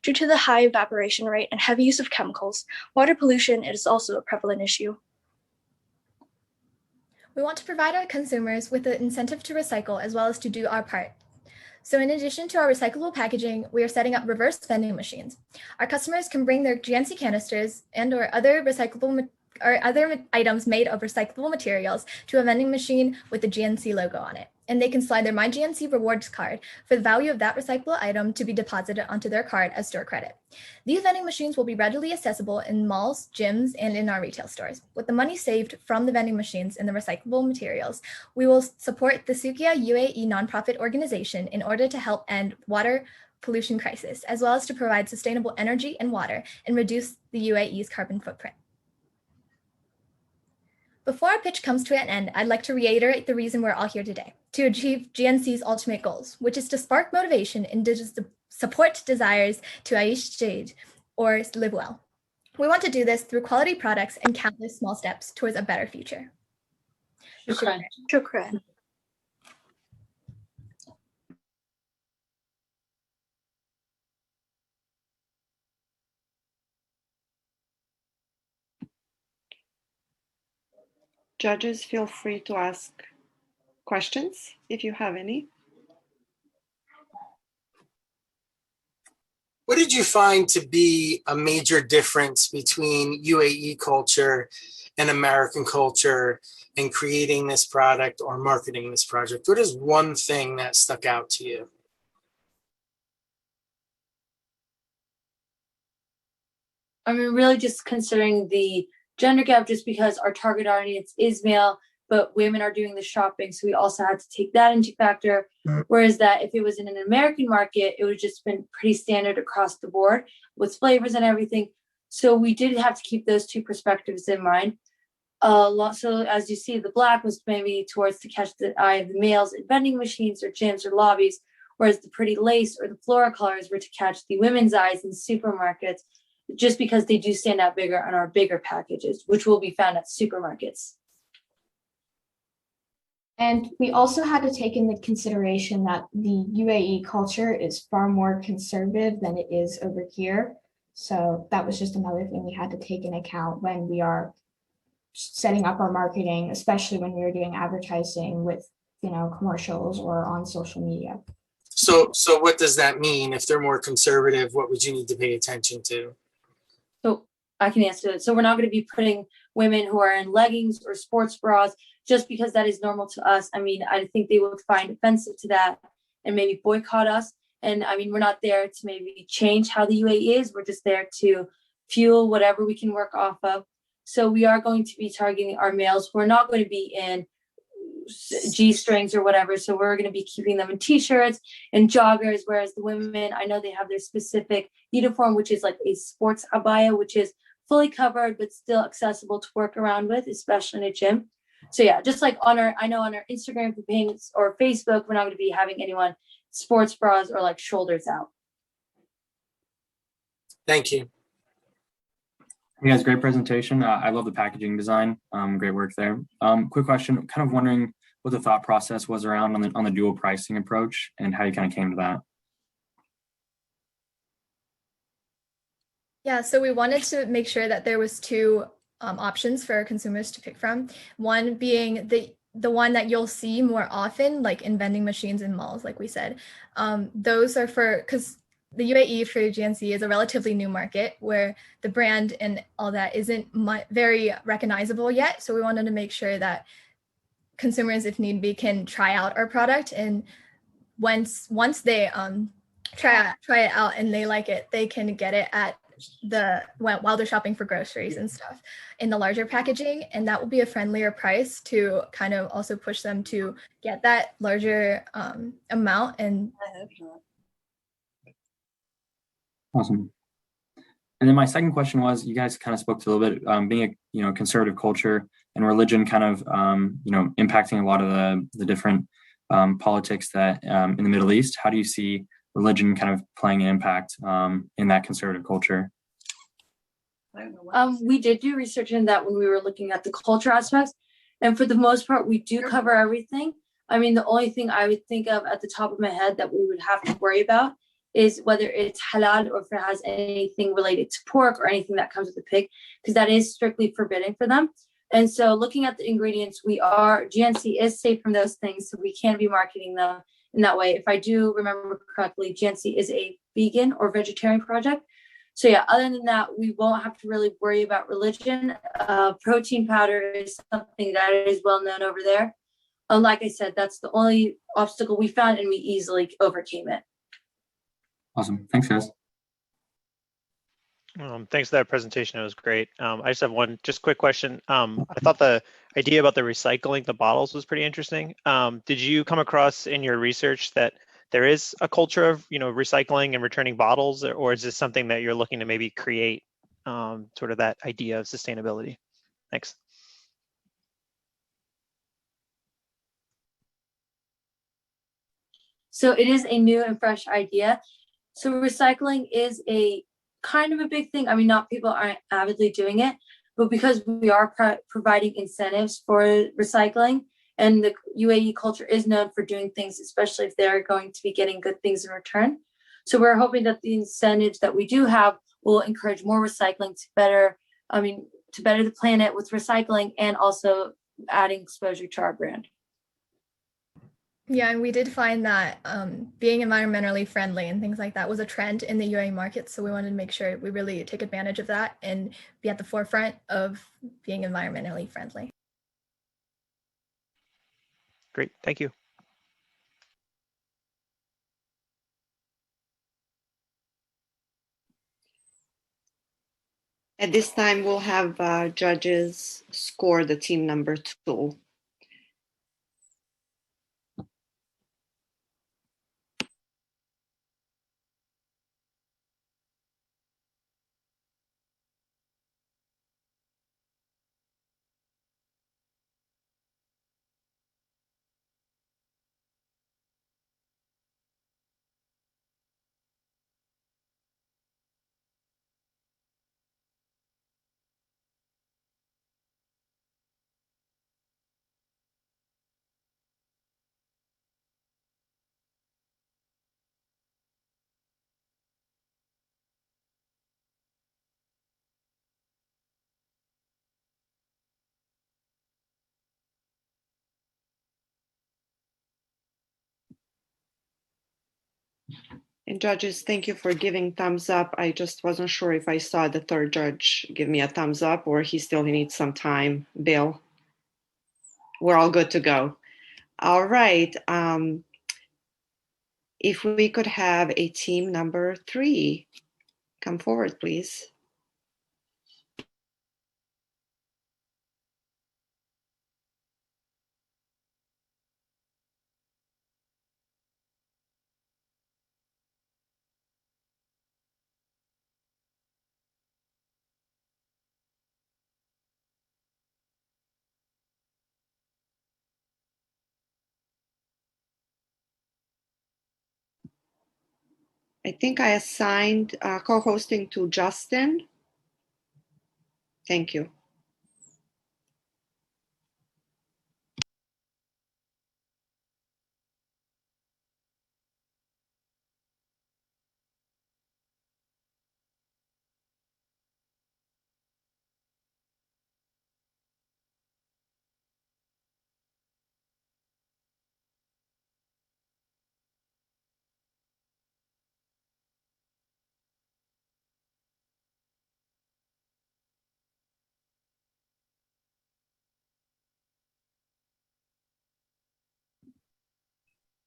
Due to the high evaporation rate and heavy use of chemicals, water pollution is also a prevalent issue. We want to provide our consumers with the incentive to recycle as well as to do our part. So in addition to our recyclable packaging, we are setting up reverse vending machines. Our customers can bring their GNC canisters and or other items made of recyclable materials to a vending machine with the GNC logo on it. And they can slide their My GNC rewards card for the value of that recyclable item to be deposited onto their card as store credit. These vending machines will be readily accessible in malls, gyms, and in our retail stores. With the money saved from the vending machines and the recyclable materials, we will support the CCAMarketing UAE nonprofit organization in order to help end water pollution crisis, as well as to provide sustainable energy and water and reduce the UAE's carbon footprint. Before our pitch comes to an end, I'd like to reiterate the reason we're all here today, to achieve GNC's ultimate goals, which is to spark motivation and support desires to Aish Jade or live well. We want to do this through quality products and countless small steps towards a better future. Shukran. Shukran. Judges, feel free to ask questions if you have any. What did you find to be a major difference between UAE culture and American culture in creating this product or marketing this project? What is one thing that stuck out to you? I mean, really just considering the gender gap, just because our target audience is male, but women are doing the shopping. So we also had to take that into factor. Whereas that if it was in an American market, it would just been pretty standard across the board with flavors and everything. So we did have to keep those two perspectives in mind. So as you see, the black was maybe towards to catch the eye of the males in vending machines or gyms or lobbies, whereas the pretty lace or the floral colors were to catch the women's eyes in supermarkets, just because they do stand out bigger on our bigger packages, which will be found at supermarkets. And we also had to take into consideration that the UAE culture is far more conservative than it is over here. So that was just another thing we had to take into account when we are setting up our marketing, especially when we were doing advertising with, commercials or on social media. So what does that mean? If they're more conservative, what would you need to pay attention to? So I can answer it. So we're not going to be putting women who are in leggings or sports bras just because that is normal to us. I mean, I think they would find offensive to that and maybe boycott us. And I mean, we're not there to maybe change how the UAE is. We're just there to fuel whatever we can work off of. So we are going to be targeting our males. We're not going to be in G-strings or whatever. So we're going to be keeping them in t-shirts and joggers, whereas the women, I know they have their specific uniform, which is like a sports abaya, which is fully covered but still accessible to work around with, especially in a gym. So yeah, just like on our Instagram campaigns or Facebook, we're not going to be having anyone sports bras or like shoulders out. Thank you. You guys, great presentation. I love the packaging design. Great work there. Quick question, kind of wondering what the thought process was around on the dual pricing approach and how you kind of came to that. Yeah, so we wanted to make sure that there was two options for consumers to pick from. One being the one that you'll see more often, like in vending machines in malls, like we said. Those are because the UAE for GNC is a relatively new market where the brand and all that isn't very recognizable yet. So we wanted to make sure that consumers, if need be, can try out our product. And once they try it out and they like it, they can get it at while they're shopping for groceries and stuff in the larger packaging. And that will be a friendlier price to kind of also push them to get that larger amount. And Awesome. And then my second question was, you guys kind of spoke to a little bit, being a conservative culture and religion kind of impacting a lot of the different politics that in the Middle East. How do you see religion kind of playing an impact in that conservative culture? We did do research in that when we were looking at the culture aspects, and for the most part, we do cover everything. I mean, the only thing I would think of at the top of my head that we would have to worry about is whether it's halal or if it has anything related to pork or anything that comes with the pig, because that is strictly forbidden for them. And so looking at the ingredients, GNC is safe from those things, so we can be marketing them in that way. If I do remember correctly, GNC is a vegan or vegetarian project. So yeah, other than that, we won't have to really worry about religion. Protein powder is something that is well known over there. Like I said, that's the only obstacle we found, and we easily overcame it. Awesome. Thanks, guys. Thanks for that presentation. It was great. I just have one just quick question. I thought the idea about the recycling the bottles was pretty interesting. Did you come across in your research that there is a culture of recycling and returning bottles, or is this something that you're looking to maybe create, sort of that idea of sustainability? Thanks. So it is a new and fresh idea. So recycling is a kind of a big thing. I mean, not people aren't avidly doing it, but because we are providing incentives for recycling, and the UAE culture is known for doing things, especially if they're going to be getting good things in return. So we're hoping that the incentives that we do have will encourage more recycling to better the planet with recycling, and also adding exposure to our brand. Yeah, and we did find that being environmentally friendly and things like that was a trend in the UAE market. So we wanted to make sure we really take advantage of that and be at the forefront of being environmentally friendly. Great, thank you. At this time, we'll have judges score the team number 2. And judges, thank you for giving thumbs up. I just wasn't sure if I saw the third judge give me a thumbs up, or he still needs some time. Bill, we're all good to go. All right. If we could have a team number 3 come forward, please. I think I assigned co-hosting to Justin. Thank you.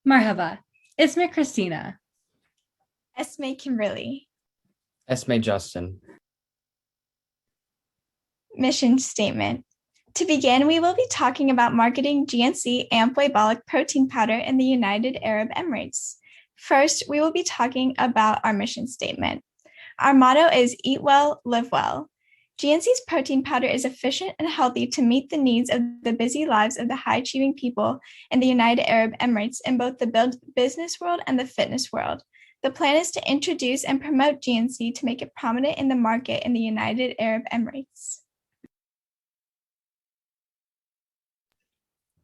Marhaba. Isme Christina. Esme Kimberly. Esme Justin. Mission statement. To begin, we will be talking about marketing GNC Amphibolic protein powder in the United Arab Emirates. First, we will be talking about our mission statement. Our motto is Eat Well, Live Well. GNC's protein powder is efficient and healthy to meet the needs of the busy lives of the high-achieving people in the United Arab Emirates in both the business world and the fitness world. The plan is to introduce and promote GNC to make it prominent in the market in the United Arab Emirates.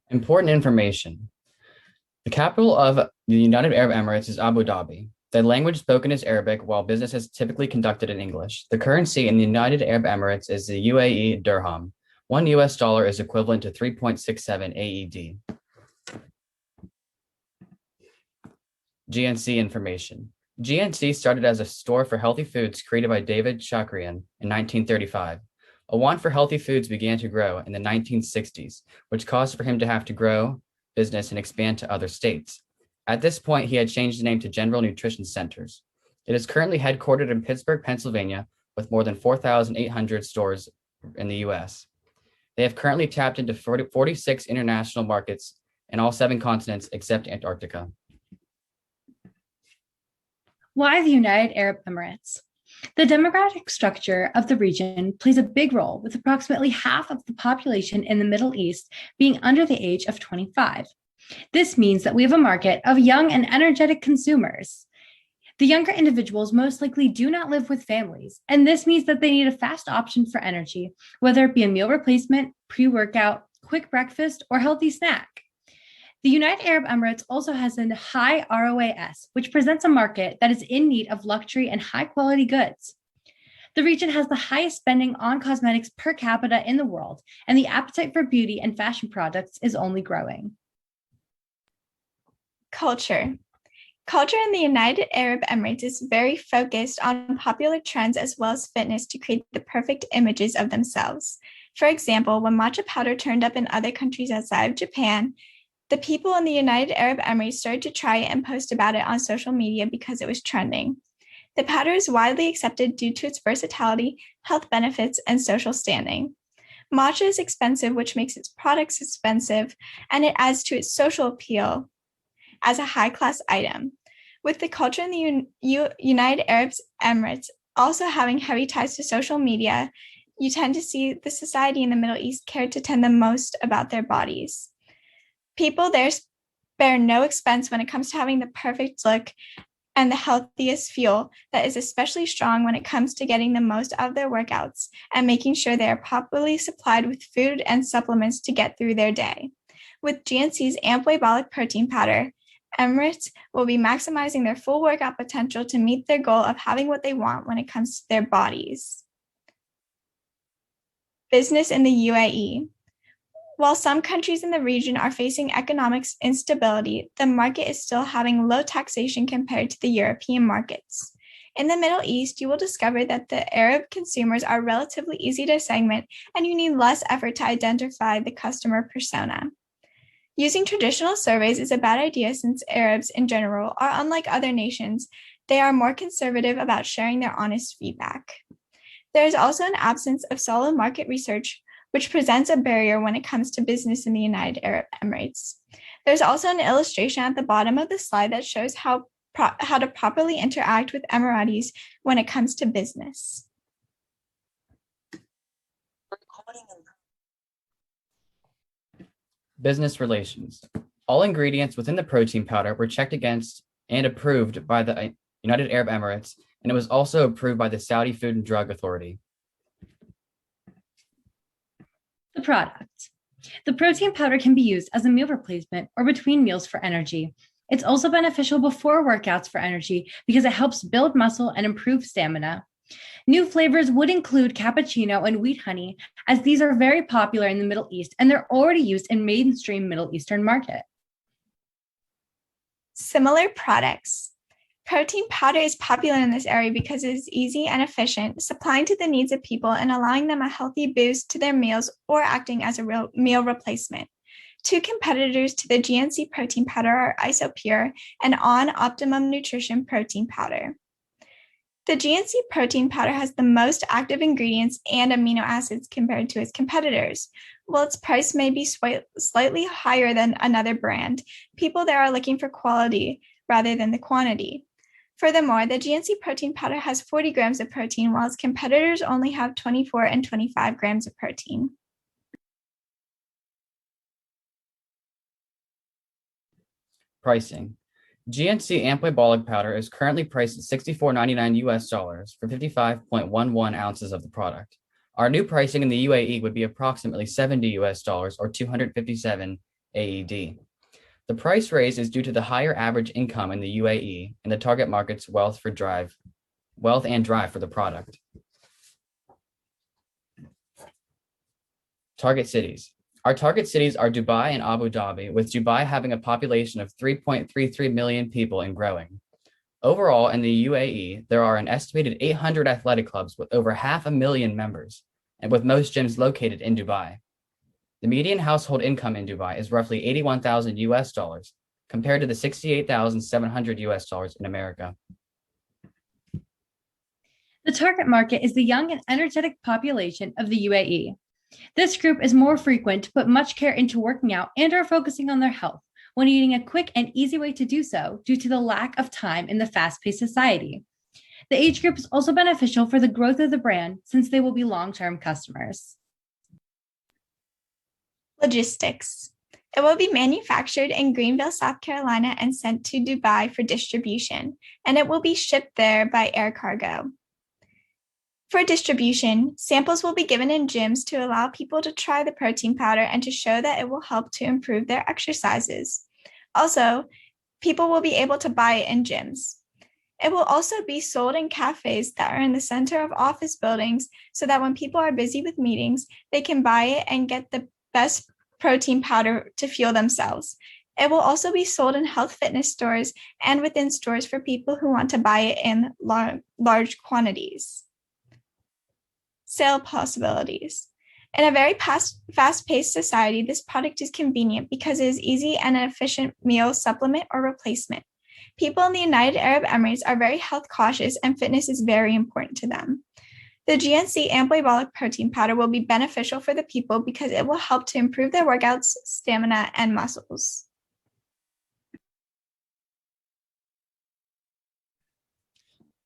Important information. The capital of the United Arab Emirates is Abu Dhabi. The language spoken is Arabic, while business is typically conducted in English. The currency in the United Arab Emirates is the UAE dirham. $1 US is equivalent to 3.67 AED. Gnc Information. Gnc started as a store for healthy foods created by David Shakarian in 1935. A want for healthy foods began to grow in the 1960s, which caused for him to have to grow business and expand to other states. At this point, he had changed the name to General Nutrition Centers. It is currently headquartered in Pittsburgh, Pennsylvania, with more than 4,800 stores in the US. They have currently tapped into 46 international markets in all 7 continents except Antarctica. Why the United Arab Emirates? The demographic structure of the region plays a big role, with approximately half of the population in the Middle East being under the age of 25. This means that we have a market of young and energetic consumers. The younger individuals most likely do not live with families, and this means that they need a fast option for energy, whether it be a meal replacement, pre-workout, quick breakfast, or healthy snack. The United Arab Emirates also has a high ROAS, which presents a market that is in need of luxury and high-quality goods. The region has the highest spending on cosmetics per capita in the world, and the appetite for beauty and fashion products is only growing. Culture. Culture in the United Arab Emirates is very focused on popular trends as well as fitness to create the perfect images of themselves. For example, when matcha powder turned up in other countries outside of Japan, the people in the United Arab Emirates started to try it and post about it on social media because it was trending. The powder is widely accepted due to its versatility, health benefits, and social standing. Matcha is expensive, which makes its products expensive, and it adds to its social appeal as a high-class item. With the culture in the United Arab Emirates also having heavy ties to social media, you tend to see the society in the Middle East care to tend the most about their bodies. People there spare no expense when it comes to having the perfect look and the healthiest fuel that is especially strong when it comes to getting the most out of their workouts and making sure they are properly supplied with food and supplements to get through their day. With GNC's Amplabolic protein powder, Emirates will be maximizing their full workout potential to meet their goal of having what they want when it comes to their bodies. Business in the UAE. While some countries in the region are facing economic instability, the market is still having low taxation compared to the European markets. In the Middle East, you will discover that the Arab consumers are relatively easy to segment, and you need less effort to identify the customer persona. Using traditional surveys is a bad idea since Arabs in general are unlike other nations. They are more conservative about sharing their honest feedback. There is also an absence of solid market research, which presents a barrier when it comes to business in the United Arab Emirates. There's also an illustration at the bottom of the slide that shows how to properly interact with Emiratis when it comes to business. Business relations. All ingredients within the protein powder were checked against and approved by the United Arab Emirates, and it was also approved by the Saudi Food and Drug Authority. The product. The protein powder can be used as a meal replacement or between meals for energy. It's also beneficial before workouts for energy because it helps build muscle and improve stamina. New flavors would include cappuccino and wheat honey, as these are very popular in the Middle East and they're already used in mainstream Middle Eastern market. Similar products. Protein powder is popular in this area because it is easy and efficient, supplying to the needs of people and allowing them a healthy boost to their meals or acting as a meal replacement. Two competitors to the GNC protein powder are Isopure and On Optimum Nutrition protein powder. The GNC protein powder has the most active ingredients and amino acids compared to its competitors. While its price may be slightly higher than another brand, people there are looking for quality rather than the quantity. Furthermore, the GNC protein powder has 40 grams of protein, while its competitors only have 24 and 25 grams of protein. Pricing. GNC Amplabolic powder is currently priced at $64.99 US for 55.11 ounces of the product. Our new pricing in the UAE would be approximately $70 US or 257 AED. The price raise is due to the higher average income in the UAE and the target market's wealth and drive for the product. Target cities. Our target cities are Dubai and Abu Dhabi, with Dubai having a population of 3.33 million people and growing. Overall, in the UAE, there are an estimated 800 athletic clubs with over 500,000 members, and with most gyms located in Dubai. The median household income in Dubai is roughly 81,000 US dollars, compared to the 68,700 US dollars in America. The target market is the young and energetic population of the UAE. This group is more frequent to put much care into working out and are focusing on their health when needing a quick and easy way to do so due to the lack of time in the fast-paced society. The age group is also beneficial for the growth of the brand since they will be long-term customers. Logistics. It will be manufactured in Greenville, South Carolina, and sent to Dubai for distribution, and it will be shipped there by air cargo. For distribution, samples will be given in gyms to allow people to try the protein powder and to show that it will help to improve their exercises. Also, people will be able to buy it in gyms. It will also be sold in cafes that are in the center of office buildings so that when people are busy with meetings, they can buy it and get the best protein powder to fuel themselves. It will also be sold in health fitness stores and within stores for people who want to buy it in large quantities. Sale possibilities. In a very fast-paced society, this product is convenient because it is easy and an efficient meal supplement or replacement. People in the United Arab Emirates are very health cautious and fitness is very important to them. The GNC Amplabolic Protein Powder will be beneficial for the people because it will help to improve their workouts, stamina, and muscles.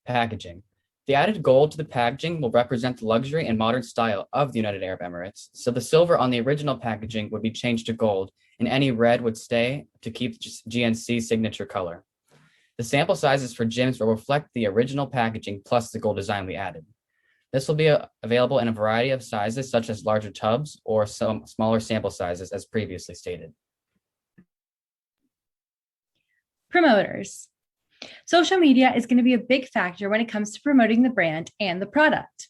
Packaging. The added gold to the packaging will represent the luxury and modern style of the United Arab Emirates, so the silver on the original packaging would be changed to gold, and any red would stay to keep GNC's signature color. The sample sizes for gyms will reflect the original packaging plus the gold design we added. This will be available in a variety of sizes, such as larger tubs or some smaller sample sizes, as previously stated. Promoters. Social media is going to be a big factor when it comes to promoting the brand and the product.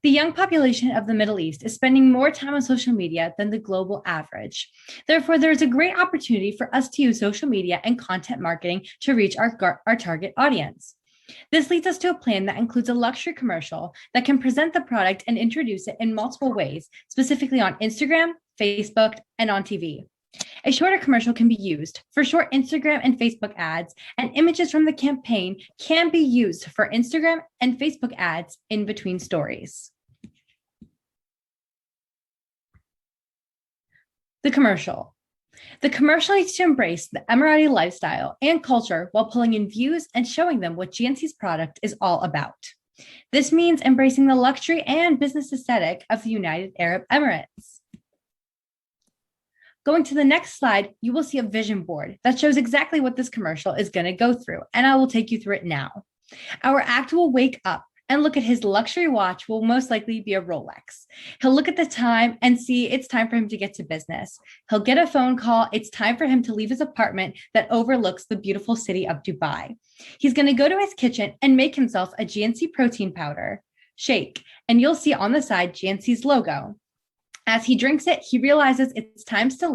The young population of the Middle East is spending more time on social media than the global average. Therefore, there is a great opportunity for us to use social media and content marketing to reach our target audience. This leads us to a plan that includes a luxury commercial that can present the product and introduce it in multiple ways, specifically on Instagram, Facebook, and on TV. A shorter commercial can be used for short Instagram and Facebook ads, and images from the campaign can be used for Instagram and Facebook ads in between stories. The commercial. The commercial needs to embrace the Emirati lifestyle and culture while pulling in views and showing them what GNC's product is all about. This means embracing the luxury and business aesthetic of the United Arab Emirates. Going to the next slide, you will see a vision board that shows exactly what this commercial is going to go through, and I will take you through it now. Our actor will wake up and look at his luxury watch, will most likely be a Rolex. He'll look at the time and see it's time for him to get to business. He'll get a phone call. It's time for him to leave his apartment that overlooks the beautiful city of Dubai. He's going to go to his kitchen and make himself a GNC protein powder shake, and you'll see on the side GNC's logo. As he drinks it, he realizes it's time to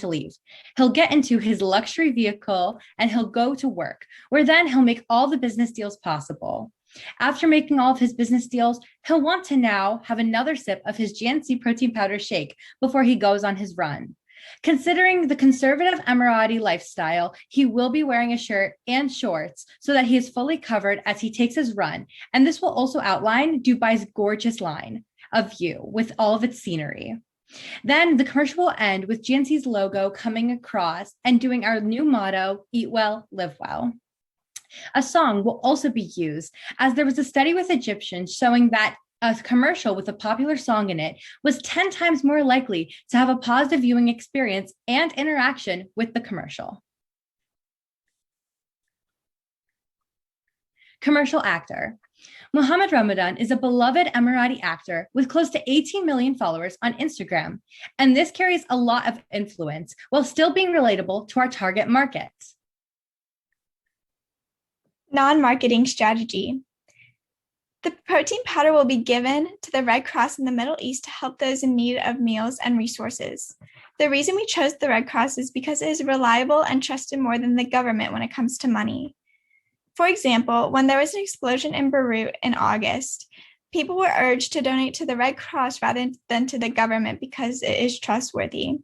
leave. He'll get into his luxury vehicle and he'll go to work, where then he'll make all the business deals possible. After making all of his business deals, he'll want to now have another sip of his GNC protein powder shake before he goes on his run. Considering the conservative Emirati lifestyle, he will be wearing a shirt and shorts so that he is fully covered as he takes his run. And this will also outline Dubai's gorgeous line of view with all of its scenery. Then the commercial will end with GNC's logo coming across and doing our new motto, eat well, live well. A song will also be used, as there was a study with Egyptians showing that a commercial with a popular song in it was 10 times more likely to have a positive viewing experience and interaction with the commercial. Commercial actor. Mohammed Ramadan is a beloved Emirati actor with close to 18 million followers on Instagram, and this carries a lot of influence while still being relatable to our target market. Non-marketing strategy. The protein powder will be given to the Red Cross in the Middle East to help those in need of meals and resources. The reason we chose the Red Cross is because it is reliable and trusted more than the government when it comes to money. For example, when there was an explosion in Beirut in August, people were urged to donate to the Red Cross rather than to the government because it is trustworthy.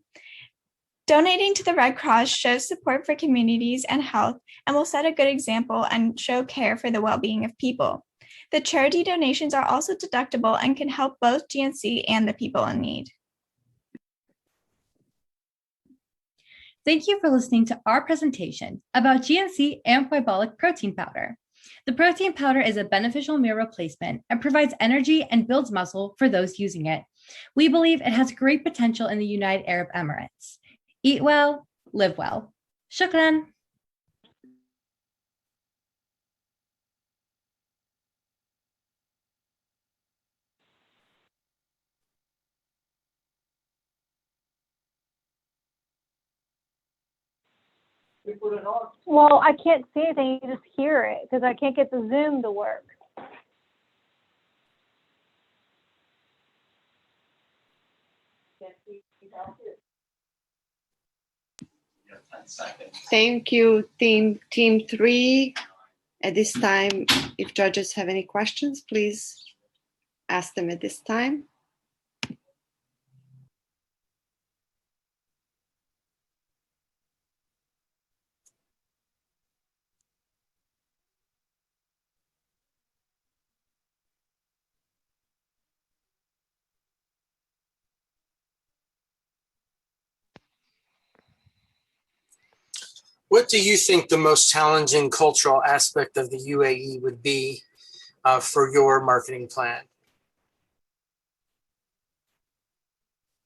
Donating to the Red Cross shows support for communities and health and will set a good example and show care for the well-being of people. The charity donations are also deductible and can help both GNC and the people in need. Thank you for listening to our presentation about GNC Amphibolic Protein Powder. The protein powder is a beneficial meal replacement and provides energy and builds muscle for those using it. We believe it has great potential in the United Arab Emirates. Eat well, live well. Shukran. Well, I can't see anything. You just hear it because I can't get the Zoom to work. Thank you, team 3. At this time, if judges have any questions, please ask them at this time. What do you think the most challenging cultural aspect of the UAE would be for your marketing plan?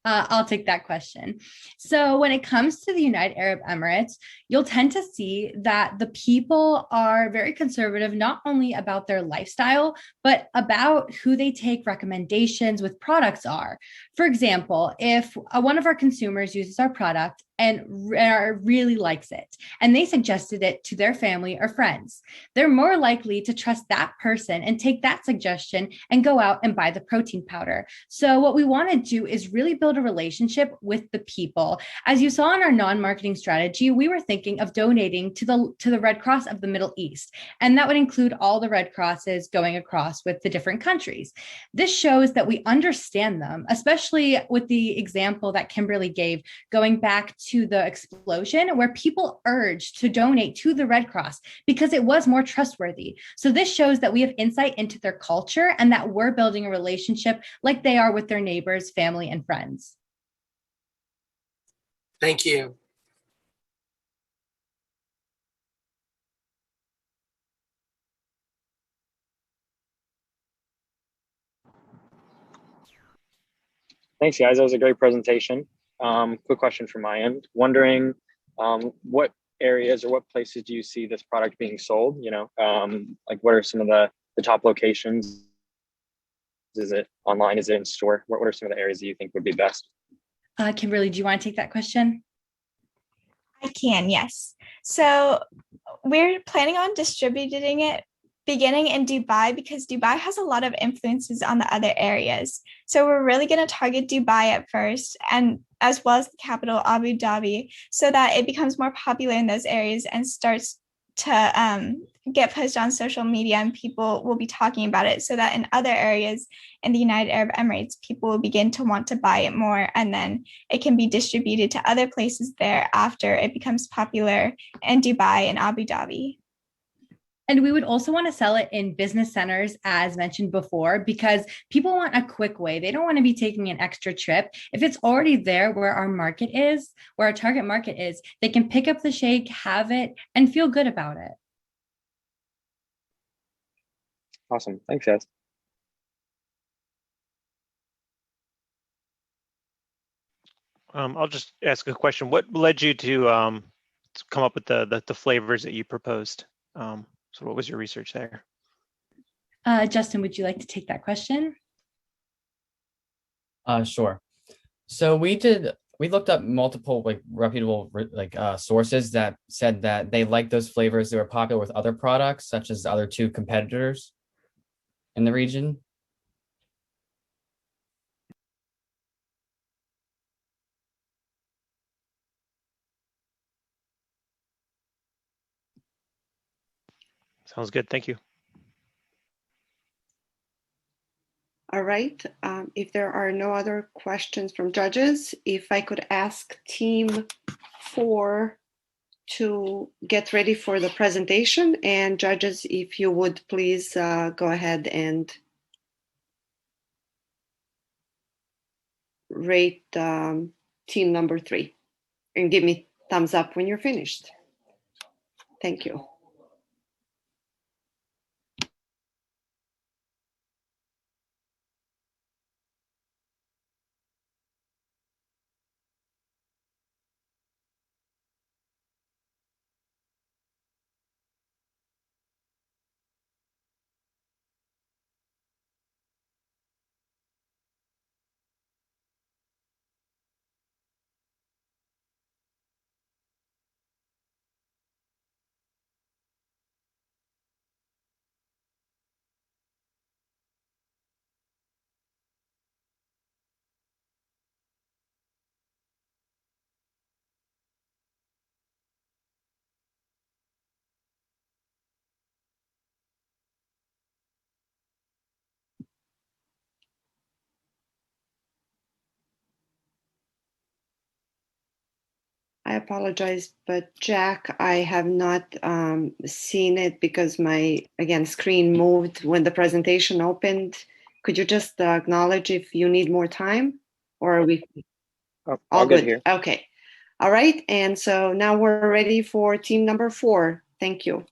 I'll take that question. So when it comes to the United Arab Emirates, you'll tend to see that the people are very conservative, not only about their lifestyle, but about who they take recommendations with products are. For example, if one of our consumers uses our product and really likes it, and they suggested it to their family or friends, they're more likely to trust that person and take that suggestion and go out and buy the protein powder. So what we want to do is really build a relationship with the people. As you saw in our non-marketing strategy, we were thinking of donating to the Red Cross of the Middle East, and that would include all the Red Crosses going across with the different countries. This shows that we understand them, especially with the example that Kimberly gave, going back to the explosion where people urged to donate to the Red Cross because it was more trustworthy. So this shows that we have insight into their culture and that we're building a relationship like they are with their neighbors, family, and friends. Thank you. Thanks, guys. That was a great presentation. Quick question from my end. Wondering what areas or what places do you see this product being sold? Like what are some of the top locations? Is it online? Is it in store? What are some of the areas that you think would be best? Kimberly, do you want to take that question? I can, yes. So we're planning on distributing it beginning in Dubai because Dubai has a lot of influences on the other areas. So we're really going to target Dubai at first, and as well as the capital, Abu Dhabi, so that it becomes more popular in those areas and starts to get posted on social media, and people will be talking about it so that in other areas in the United Arab Emirates, people will begin to want to buy it more, and then it can be distributed to other places there after it becomes popular in Dubai and Abu Dhabi. And we would also want to sell it in business centers, as mentioned before, because people want a quick way. They don't want to be taking an extra trip. If it's already there where our market is, where our target market is, they can pick up the shake, have it, and feel good about it. Awesome. Thanks, guys. I'll just ask a question. What led you to come up with the flavors that you proposed? So what was your research there? Justin, would you like to take that question? Sure. So we looked up multiple reputable sources that said that they liked those flavors that were popular with other products, such as the other two competitors. in the region. Sounds good. Thank you. All right. If there are no other questions from judges, if I could ask team 4 to get ready for the presentation, and judges, if you would please go ahead and rate team number 3 and give me thumbs up when you're finished. Thank you. I apologize, but Jack, I have not seen it because my, again, screen moved when the presentation opened. Could you just acknowledge if you need more time, or are we all good here? Okay. All right. And so now we're ready for team number 4. Thank you.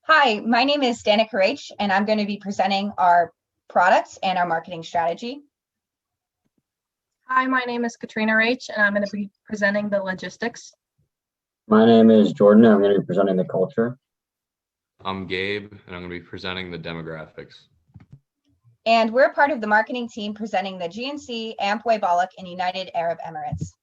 Hi, my name is Danica Rach, and I'm going to be presenting our products and our marketing strategy. Hi, my name is Katrina Rach, and I'm going to be presenting the logistics. My name is Jordan, and I'm going to be presenting the culture. I'm Gabe, and I'm going to be presenting the demographics. And we're part of the marketing team presenting the Gnc, Uae Balak, and United Arab Emirates.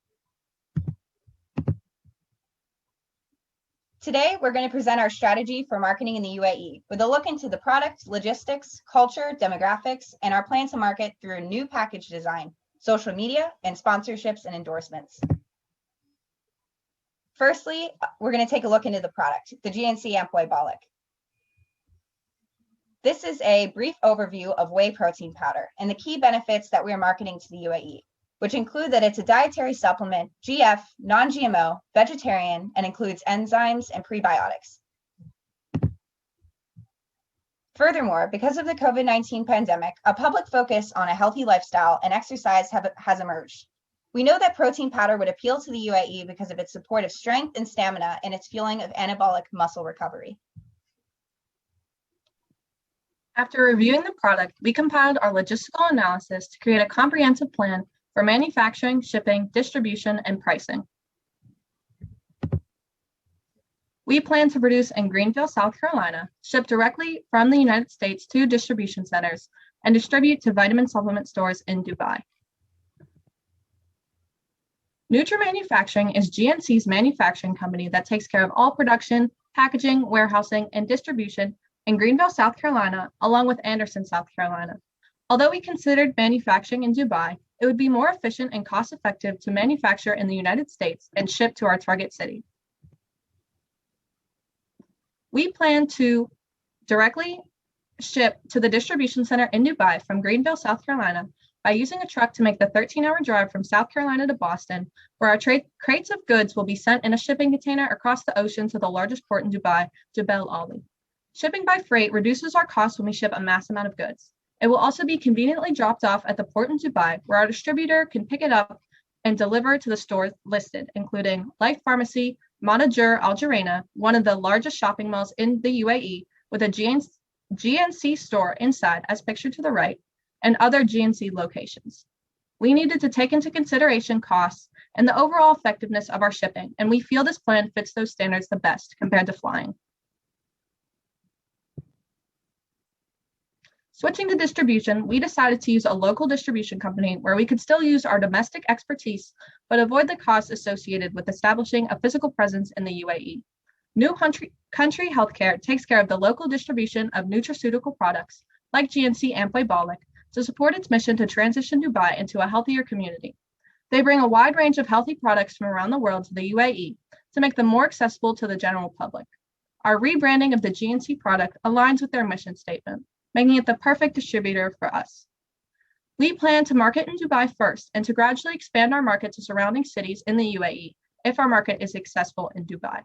Today, we're going to present our strategy for marketing in the UAE with a look into the product, logistics, culture, demographics, and our plan to market through new package design, social media, and sponsorships and endorsements. Firstly, we're going to take a look into the product, the Gnc Uae Balak. This is a brief overview of whey protein powder and the key benefits that we are marketing to the UAE, which include that it's a dietary supplement, GF, non-GMO, vegetarian, and includes enzymes and prebiotics. Furthermore, because of the COVID-19 pandemic, a public focus on a healthy lifestyle and exercise has emerged. We know that protein powder would appeal to the UAE because of its support of strength and stamina and its fueling of anabolic muscle recovery. After reviewing the product, we compiled our logistical analysis to create a comprehensive plan for manufacturing, shipping, distribution, and pricing. We plan to produce in Greenville, South Carolina, ship directly from the United States to distribution centers, and distribute to vitamin supplement stores in Dubai. Nutra Manufacturing is GNC's manufacturing company that takes care of all production, packaging, warehousing, and distribution in Greenville, South Carolina, along with Anderson, South Carolina. Although we considered manufacturing in Dubai, it would be more efficient and cost-effective to manufacture in the United States and ship to our target city. We plan to directly ship to the distribution center in Dubai from Greenville, South Carolina, by using a truck to make the 13-hour drive from South Carolina to Boston, where our crates of goods will be sent in a shipping container across the ocean to the largest port in Dubai, Jebel Ali. Shipping by freight reduces our costs when we ship a mass amount of goods. It will also be conveniently dropped off at the port in Dubai, where our distributor can pick it up and deliver to the stores listed, including Life Pharmacy, Monadjur Al Jarena, one of the largest shopping malls in the UAE, with a GNC store inside, as pictured to the right, and other GNC locations. We needed to take into consideration costs and the overall effectiveness of our shipping, and we feel this plan fits those standards the best compared to flying. Switching to distribution, we decided to use a local distribution company where we could still use our domestic expertise, but avoid the costs associated with establishing a physical presence in the UAE. New Country Healthcare takes care of the local distribution of nutraceutical products like GNC Uae Balik to support its mission to transition Dubai into a healthier community. They bring a wide range of healthy products from around the world to the UAE to make them more accessible to the general public. Our rebranding of the GNC product aligns with their mission statement, making it the perfect distributor for us. We plan to market in Dubai first and to gradually expand our market to surrounding cities in the UAE if our market is successful in Dubai.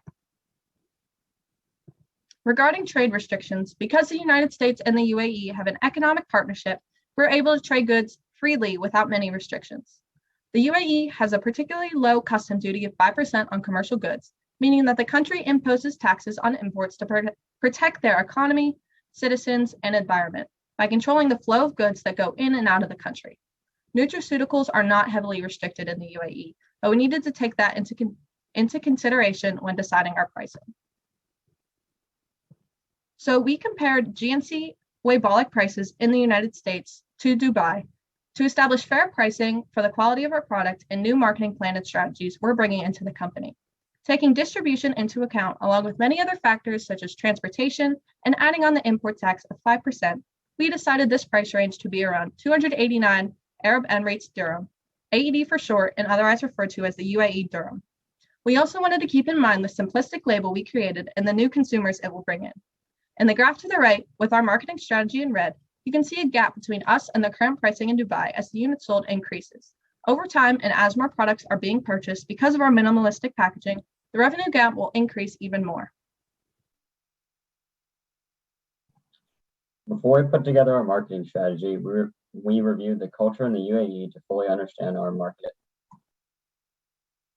Regarding trade restrictions, because the United States and the UAE have an economic partnership, we're able to trade goods freely without many restrictions. The UAE has a particularly low custom duty of 5% on commercial goods, meaning that the country imposes taxes on imports to protect their economy, citizens, and environment by controlling the flow of goods that go in and out of the country. Nutraceuticals are not heavily restricted in the UAE, but we needed to take that into consideration when deciding our pricing. So we compared GNC Uae Balik prices in the United States to Dubai to establish fair pricing for the quality of our product and new marketing plan and strategies we're bringing into the company. Taking distribution into account, along with many other factors such as transportation and adding on the import tax of 5%, we decided this price range to be around 289 Arab Emirates dirham, AED for short and otherwise referred to as the UAE dirham. We also wanted to keep in mind the simplistic label we created and the new consumers it will bring in. In the graph to the right, with our marketing strategy in red, you can see a gap between us and the current pricing in Dubai as the units sold increases. Over time, and as more products are being purchased because of our minimalistic packaging, the revenue gap will increase even more. Before we put together our marketing strategy, we reviewed the culture in the UAE to fully understand our market.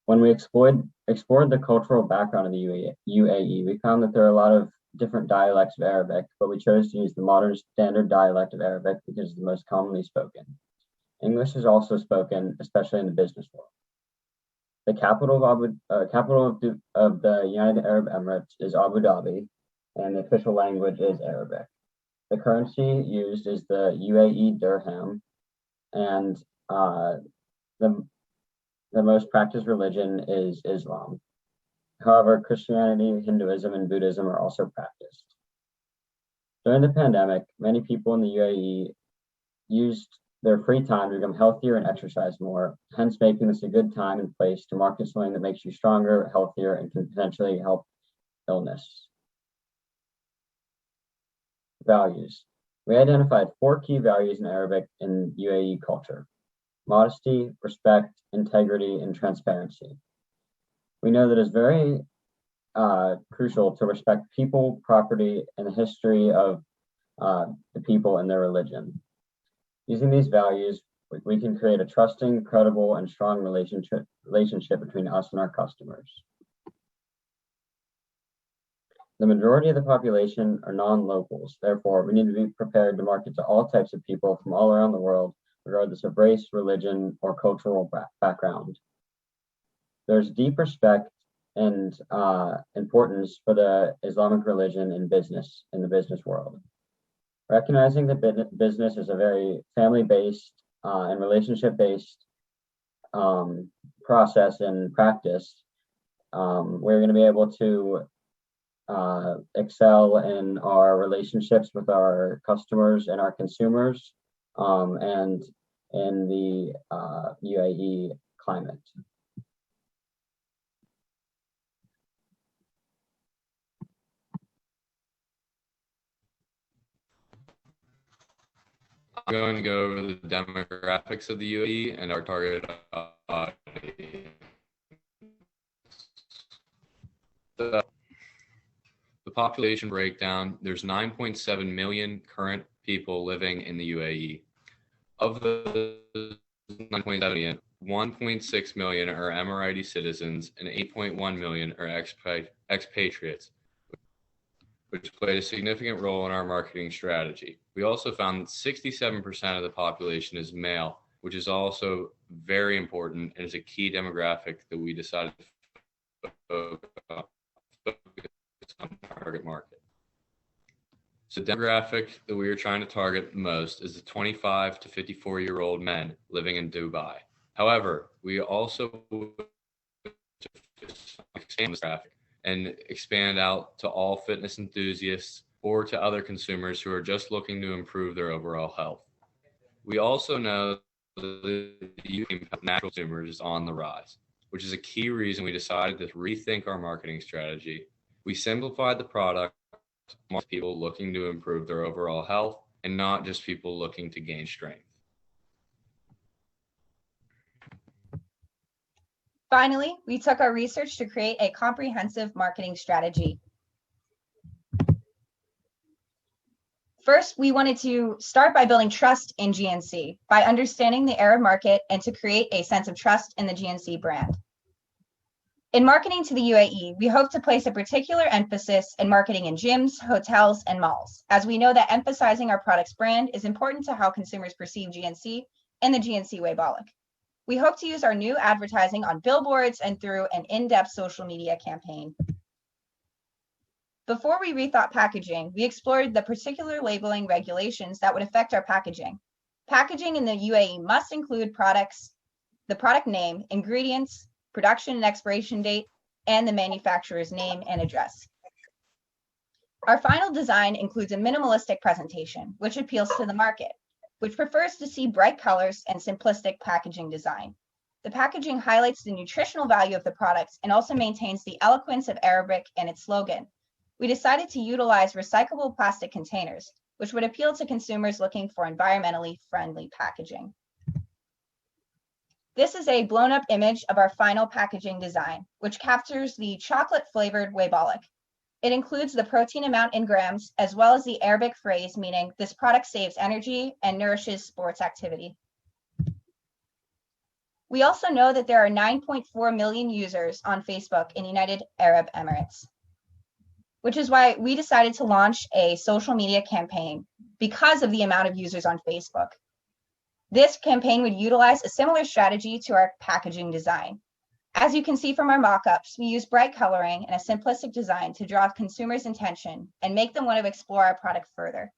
When we explored the cultural background of the UAE, we found that there are a lot of different dialects of Arabic, but we chose to use the modern standard dialect of Arabic because it's the most commonly spoken. English is also spoken, especially in the business world. The capital of the United Arab Emirates is Abu Dhabi, and the official language is Arabic. The currency used is the UAE dirham, and the most practiced religion is Islam. However, Christianity, Hinduism, and Buddhism are also practiced. During the pandemic, many people in the UAE used their free time to become healthier and exercise more, hence making this a good time and place to market something that makes you stronger, healthier, and can potentially help illness. Values. We identified 4 key values in Arabic and UAE culture: modesty, respect, integrity, and transparency. We know that it's very crucial to respect people, property, and the history of the people and their religion. Using these values, we can create a trusting, credible, and strong relationship between us and our customers. The majority of the population are non-locals. Therefore, we need to be prepared to market to all types of people from all around the world, regardless of race, religion, or cultural background. There's deep respect and importance for the Islamic religion in the business world. Recognizing that business is a very family-based and relationship-based process and practice, we're going to be able to excel in our relationships with our customers and our consumers, and in the UAE climate. I'm going to go over the demographics of the UAE and our target audience. The population breakdown, there's 9.7 million current people living in the UAE. Of the 9.7 million, 1.6 million are Emirati citizens and 8.1 million are expatriates, which played a significant role in our marketing strategy. We also found that 67% of the population is male, which is also very important and is a key demographic that we decided to focus on target market. So the demographic that we are trying to target most is the 25 to 54-year-old men living in Dubai. However, we also expand this traffic and expand out to all fitness enthusiasts or to other consumers who are just looking to improve their overall health. We also know that the impact of natural consumers is on the rise, which is a key reason we decided to rethink our marketing strategy. We simplified the product for people looking to improve their overall health and not just people looking to gain strength. Finally, we took our research to create a comprehensive marketing strategy. First, we wanted to start by building trust in GNC by understanding the Arab market and to create a sense of trust in the GNC brand. In marketing to the UAE, we hope to place a particular emphasis in marketing in gyms, hotels, and malls, as we know that emphasizing our product's brand is important to how consumers perceive GNC and the GNC Uae Balak. We hope to use our new advertising on billboards and through an in-depth social media campaign. Before we rethought packaging, we explored the particular labeling regulations that would affect our packaging. Packaging in the UAE must include products, the product name, ingredients, production and expiration date, and the manufacturer's name and address. Our final design includes a minimalistic presentation, which appeals to the market, which prefers to see bright colors and simplistic packaging design. The packaging highlights the nutritional value of the products and also maintains the eloquence of Arabic and its slogan. We decided to utilize recyclable plastic containers, which would appeal to consumers looking for environmentally friendly packaging. This is a blown-up image of our final packaging design, which captures the chocolate-flavored Uae Balak. It includes the protein amount in grams, as well as the Arabic phrase meaning this product saves energy and nourishes sports activity. We also know that there are 9.4 million users on Facebook in United Arab Emirates, which is why we decided to launch a social media campaign because of the amount of users on Facebook. This campaign would utilize a similar strategy to our packaging design. As you can see from our mock-ups, we use bright coloring and a simplistic design to draw consumers' attention and make them want to explore our product further.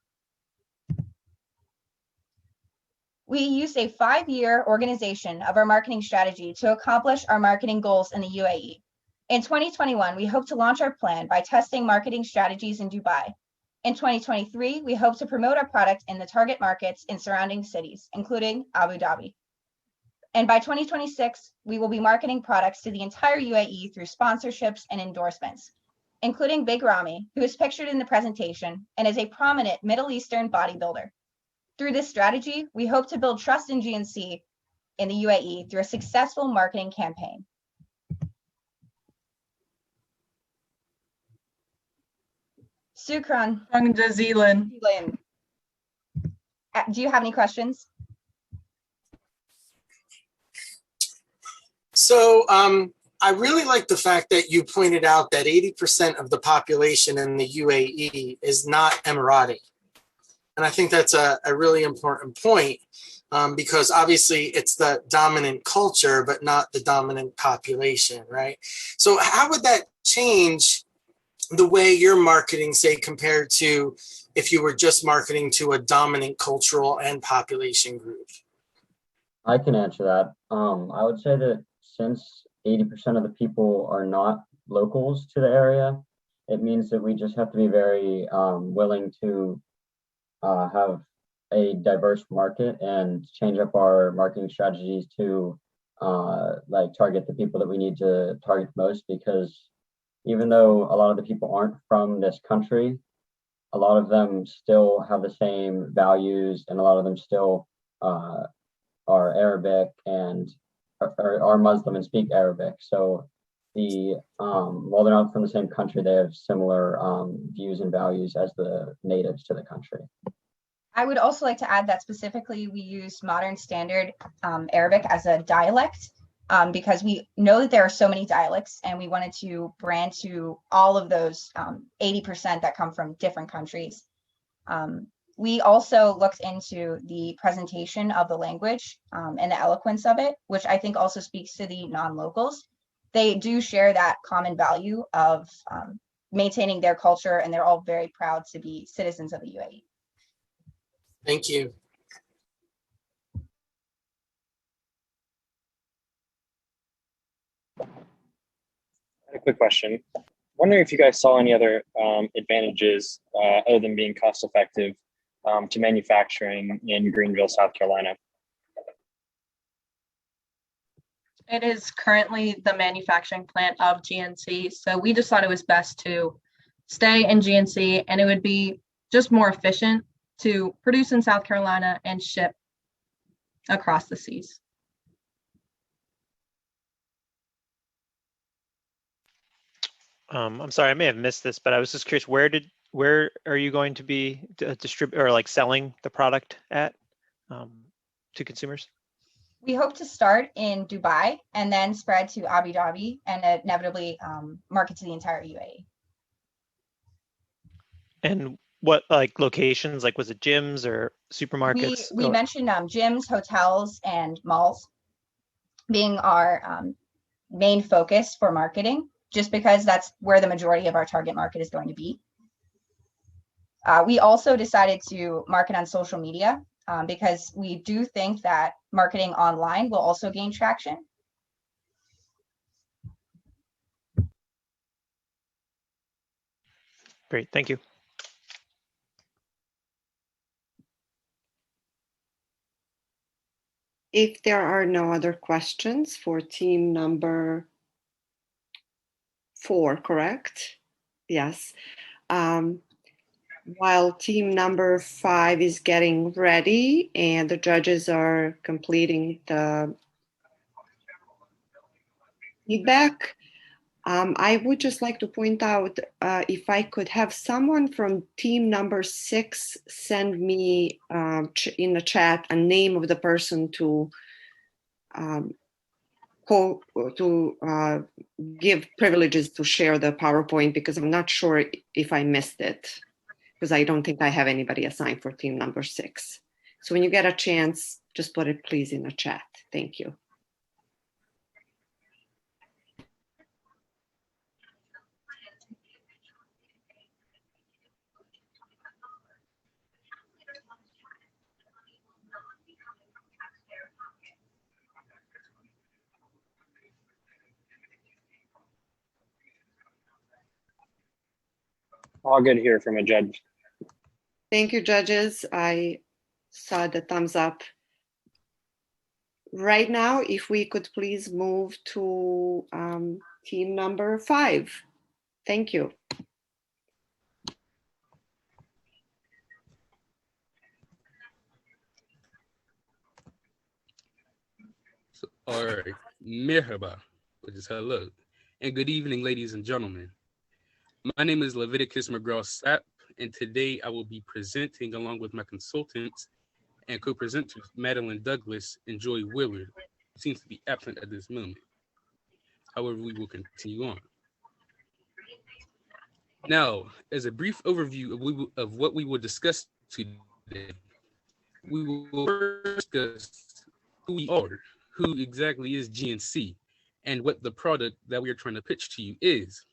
We used a 5-year organization of our marketing strategy to accomplish our marketing goals in the UAE. In 2021, we hope to launch our plan by testing marketing strategies in Dubai. In 2023, we hope to promote our product in the target markets in surrounding cities, including Abu Dhabi. And by 2026, we will be marketing products to the entire UAE through sponsorships and endorsements, including Big Ramy, who is pictured in the presentation and is a prominent Middle Eastern bodybuilder. Through this strategy, we hope to build trust in GNC in the UAE through a successful marketing campaign. Sukran. Jazilan. Do you have any questions? So I really like the fact that you pointed out that 80% of the population in the UAE is not Emirati. And I think that's a really important point because obviously it's the dominant culture, but not the dominant population, right? So how would that change the way you're marketing, say, compared to if you were just marketing to a dominant cultural and population group? I can answer that. I would say that since 80% of the people are not locals to the area, it means that we just have to be very willing to have a diverse market and change up our marketing strategies to like target the people that we need to target most, because even though a lot of the people aren't from this country, a lot of them still have the same values, and a lot of them still are Arabic and are Muslim and speak Arabic. So while they're not from the same country, they have similar views and values as the natives to the country. I would also like to add that specifically we use Modern Standard Arabic as a dialect because we know that there are so many dialects, and we wanted to brand to all of those 80% that come from different countries. We also looked into the presentation of the language and the eloquence of it, which I think also speaks to the non-locals. They do share that common value of maintaining their culture, and they're all very proud to be citizens of the UAE. Thank you. A quick question. wondering if you guys saw any other advantages other than being cost effective to manufacturing in Greenville, South Carolina. It is currently the manufacturing plant of GNC, so we just thought it was best to stay in GNC, and it would be just more efficient to produce in South Carolina and ship across the seas. I'm sorry, I may have missed this, but I was just curious, where are you going to be distribute or like selling the product at to consumers? We hope to start in Dubai and then spread to Abu Dhabi and inevitably market to the entire UAE. And what like locations? Like was it gyms or supermarkets? We mentioned gyms, hotels, and malls being our main focus for marketing, just because that's where the majority of our target market is going to be. We also decided to market on social media because we do think that marketing online will also gain traction. Great, thank you. If there are no other questions for team number 4, correct? Yes. While team number 5 is getting ready and the judges are completing the feedback, I would just like to point out if I could have someone from team number 6 send me in the chat a name of the person to give privileges to share the PowerPoint, because I'm not sure if I missed it, because I don't think I have anybody assigned for team number 6. So when you get a chance, just put it please in the chat. Thank you. All good here from a judge. Thank you, judges. I saw the thumbs up. Right now, if we could please move to team number 5. Thank you. All right, merhaba, which is hello, and good evening, ladies and gentlemen. My name is Leviticus McGraw-Sapp, and today I will be presenting along with my consultants and co-presenters, Madeline Douglas and Joy Willard, who seems to be absent at this moment. However, we will continue on. Now, as a brief overview of what we will discuss today, we will first discuss who we are, who exactly is GNC, and what the product that we are trying to pitch to you is.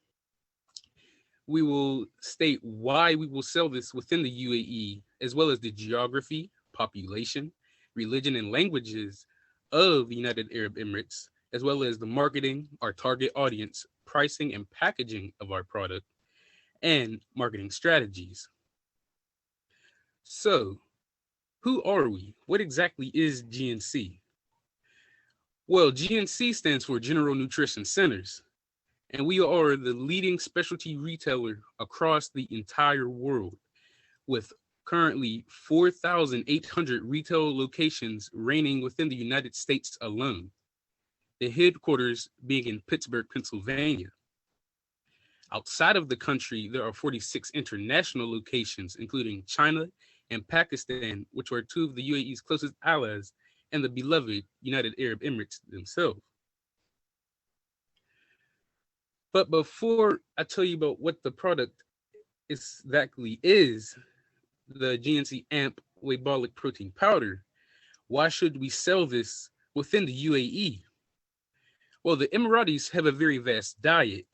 We will state why we will sell this within the UAE, as well as the geography, population, religion, and languages of the United Arab Emirates, as well as the marketing, our target audience, pricing, and packaging of our product, and marketing strategies. So, who are we? What exactly is GNC? Well, GNC stands for General Nutrition Centers, and we are the leading specialty retailer across the entire world, with currently 4,800 retail locations reigning within the United States alone, the headquarters being in Pittsburgh, Pennsylvania. Outside of the country, there are 46 international locations, including China and Pakistan, which are 2 of the UAE's closest allies, and the beloved United Arab Emirates themselves. But before I tell you about what the product exactly is, the GNC AMP Whey Protein Powder, why should we sell this within the UAE? Well, the Emiratis have a very vast diet,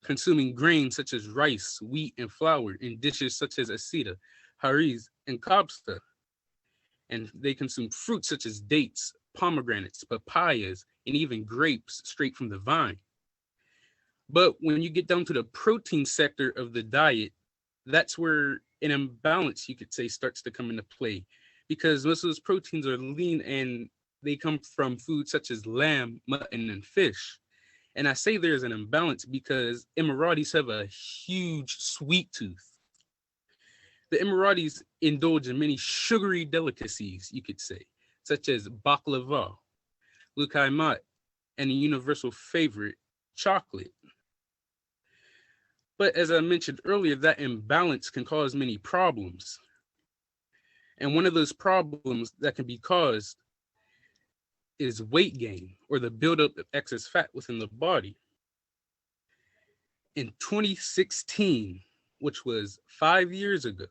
consuming grains such as rice, wheat, and flour in dishes such as asida, hariz, and kabsa. And they consume fruits such as dates, pomegranates, papayas, and even grapes straight from the vine. But when you get down to the protein sector of the diet, that's where an imbalance, you could say, starts to come into play, because most of those proteins are lean and they come from foods such as lamb, mutton, and fish. And I say there's an imbalance because Emiratis have a huge sweet tooth. The Emiratis indulge in many sugary delicacies, you could say, such as baklava, lukaimat, and a universal favorite, chocolate. But as I mentioned earlier, that imbalance can cause many problems. And one of those problems that can be caused is weight gain, or the buildup of excess fat within the body. In 2016, which was 5 years ago,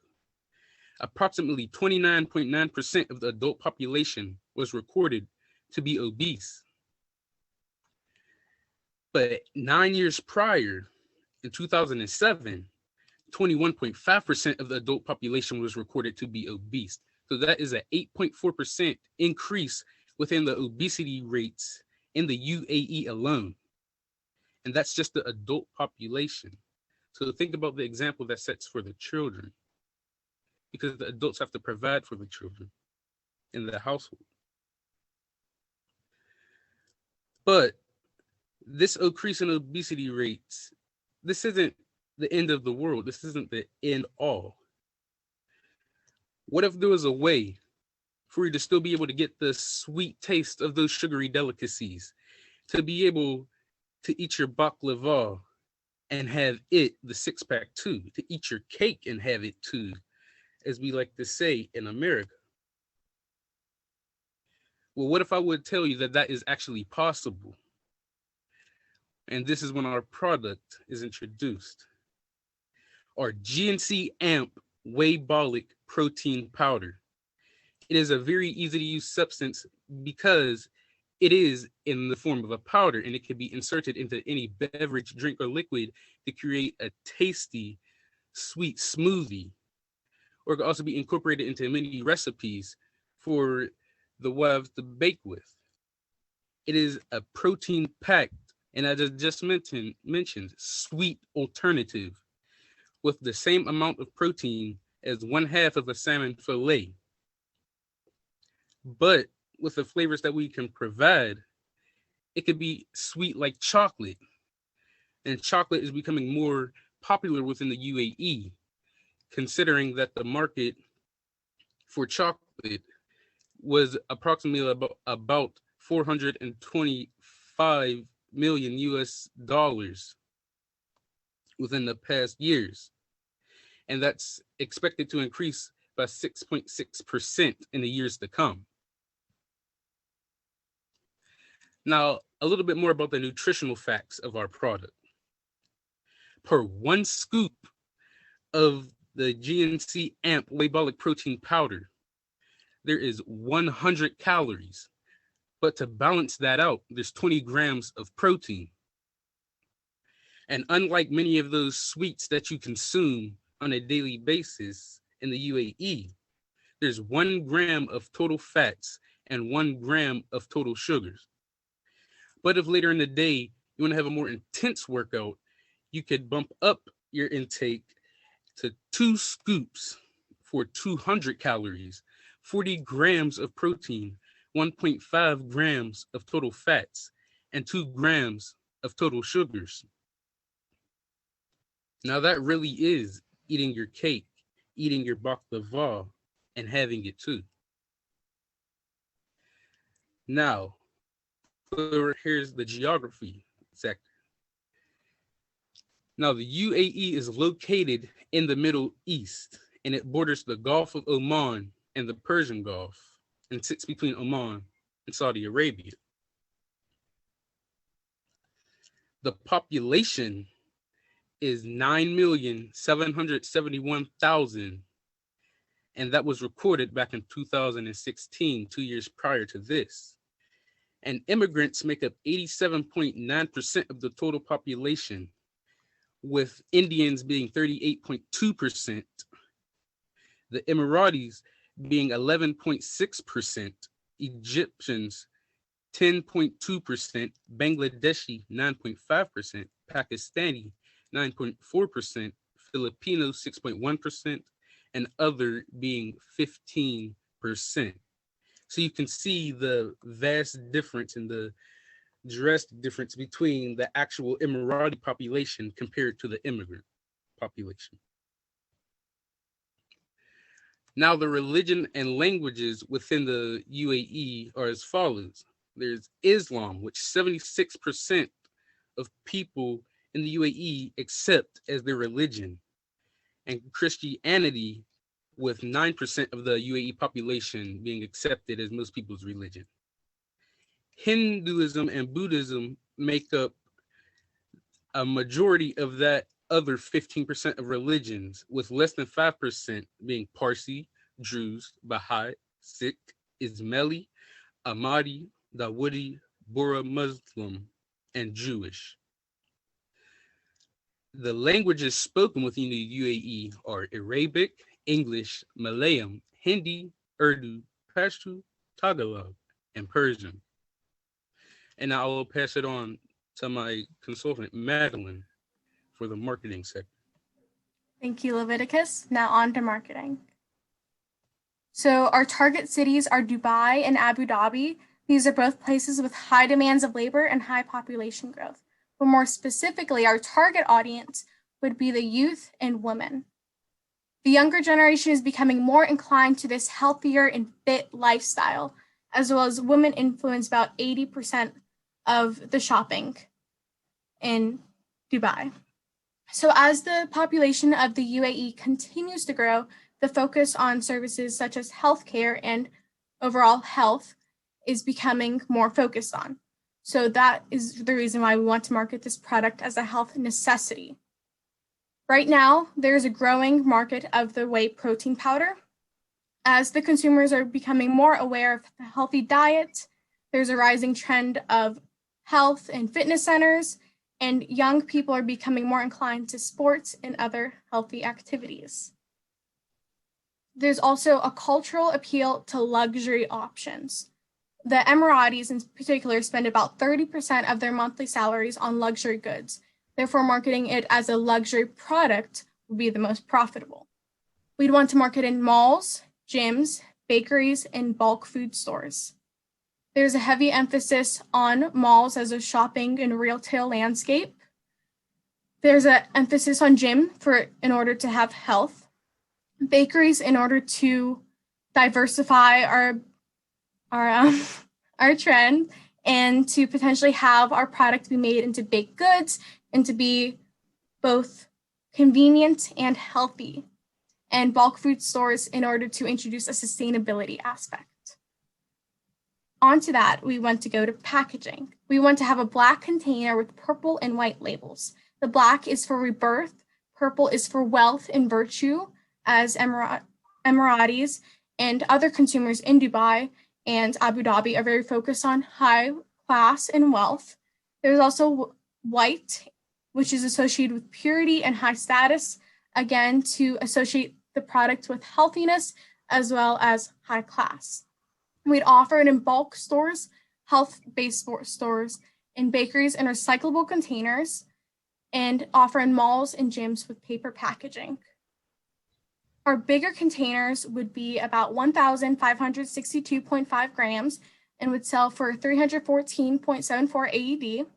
approximately 29.9% of the adult population was recorded to be obese. But 9 years prior, in 2007, 21.5% of the adult population was recorded to be obese. So that is an 8.4% increase within the obesity rates in the UAE alone. And that's just the adult population. So think about the example that sets for the children, because the adults have to provide for the children in the household. But this increase in obesity rates, this isn't the end of the world. This isn't the end all. What if there was a way for you to still be able to get the sweet taste of those sugary delicacies, to be able to eat your baklava and have it, the six-pack too, to eat your cake and have it too, as we like to say in America? Well, what if I would tell you that that is actually possible? And this is when our product is introduced. Our Gnc Amp Whey-Bolic Protein Powder. It is a very easy to use substance because it is in the form of a powder, and it can be inserted into any beverage, drink, or liquid to create a tasty, sweet smoothie. Or it can also be incorporated into many recipes for the wives to bake with. It is a protein-packed, and as I just mentioned, sweet alternative with the same amount of protein as 1/2 of a salmon fillet. But with the flavors that we can provide, it could be sweet like chocolate. And chocolate is becoming more popular within the UAE, considering that the market for chocolate was approximately about $425 million US within the past years. And that's expected to increase by 6.6% in the years to come. Now, a little bit more about the nutritional facts of our product. Per 1 scoop of the Gnc Amp Whey-Bolic Protein Powder, there is 100 calories. But to balance that out, there's 20 grams of protein. And unlike many of those sweets that you consume on a daily basis in the UAE, there's 1 gram of total fats and 1 gram of total sugars. But if later in the day you want to have a more intense workout, you could bump up your intake to 2 scoops for 200 calories, 40 grams of protein, 1.5 grams of total fats, and 2 grams of total sugars. Now that really is eating your cake, eating your baklava, and having it too. Now, here's the geography sector. Now, the UAE is located in the Middle East, and it borders the Gulf of Oman and the Persian Gulf, and sits between Oman and Saudi Arabia. The population is 9,771,000, and that was recorded back in 2016, 2 years prior to this. And immigrants make up 87.9% of the total population, with Indians being 38.2%, the Emiratis being 11.6%, Egyptians 10.2%, Bangladeshi 9.5%, Pakistani 9.4%, Filipino 6.1%, and other being 15%. So you can see the vast difference in the drastic difference between the actual Emirati population compared to the immigrant population. Now, the religion and languages within the UAE are as follows. There's Islam, which 76% of people in the UAE accept as their religion, and Christianity, with 9% of the UAE population being accepted as most people's religion. Hinduism and Buddhism make up a majority of that other 15% of religions, with less than 5% being Parsi, Druze, Baha'i, Sikh, Ismaili, Ahmadi, Dawoodi, Bohra Muslim, and Jewish. The languages spoken within the UAE are Arabic, English, Malayalam, Hindi, Urdu, Pashto, Tagalog, and Persian. And I will pass it on to my consultant, Madeline, for the marketing sector. Thank you, Leviticus. Now on to marketing. So our target cities are Dubai and Abu Dhabi. These are both places with high demands of labor and high population growth. But more specifically, our target audience would be the youth and women. The younger generation is becoming more inclined to this healthier and fit lifestyle, as well as women influence about 80% of the shopping in Dubai. So as the population of the UAE continues to grow, the focus on services such as healthcare and overall health is becoming more focused on. So that is the reason why we want to market this product as a health necessity. Right now, there's a growing market of the whey protein powder. As the consumers are becoming more aware of the healthy diet, there's a rising trend of health and fitness centers, and young people are becoming more inclined to sports and other healthy activities. There's also a cultural appeal to luxury options. The Emiratis in particular spend about 30% of their monthly salaries on luxury goods. Therefore, marketing it as a luxury product would be the most profitable. We'd want to market in malls, gyms, bakeries, and bulk food stores. There's a heavy emphasis on malls as a shopping and retail landscape. There's an emphasis on gym in order to have health. Bakeries in order to diversify our trend and to potentially have our product be made into baked goods and to be both convenient and healthy. And bulk food stores in order to introduce a sustainability aspect. Onto that, we want to go to packaging. We want to have a black container with purple and white labels. The black is for rebirth, purple is for wealth and virtue, as Emiratis and other consumers in Dubai and Abu Dhabi are very focused on high class and wealth. There's also white, which is associated with purity and high status, again, to associate the product with healthiness as well as high class. We'd offer it in bulk stores, health-based stores, in bakeries and recyclable containers, and offer in malls and gyms with paper packaging. Our bigger containers would be about 1,562.5 grams and would sell for 314.74 AED.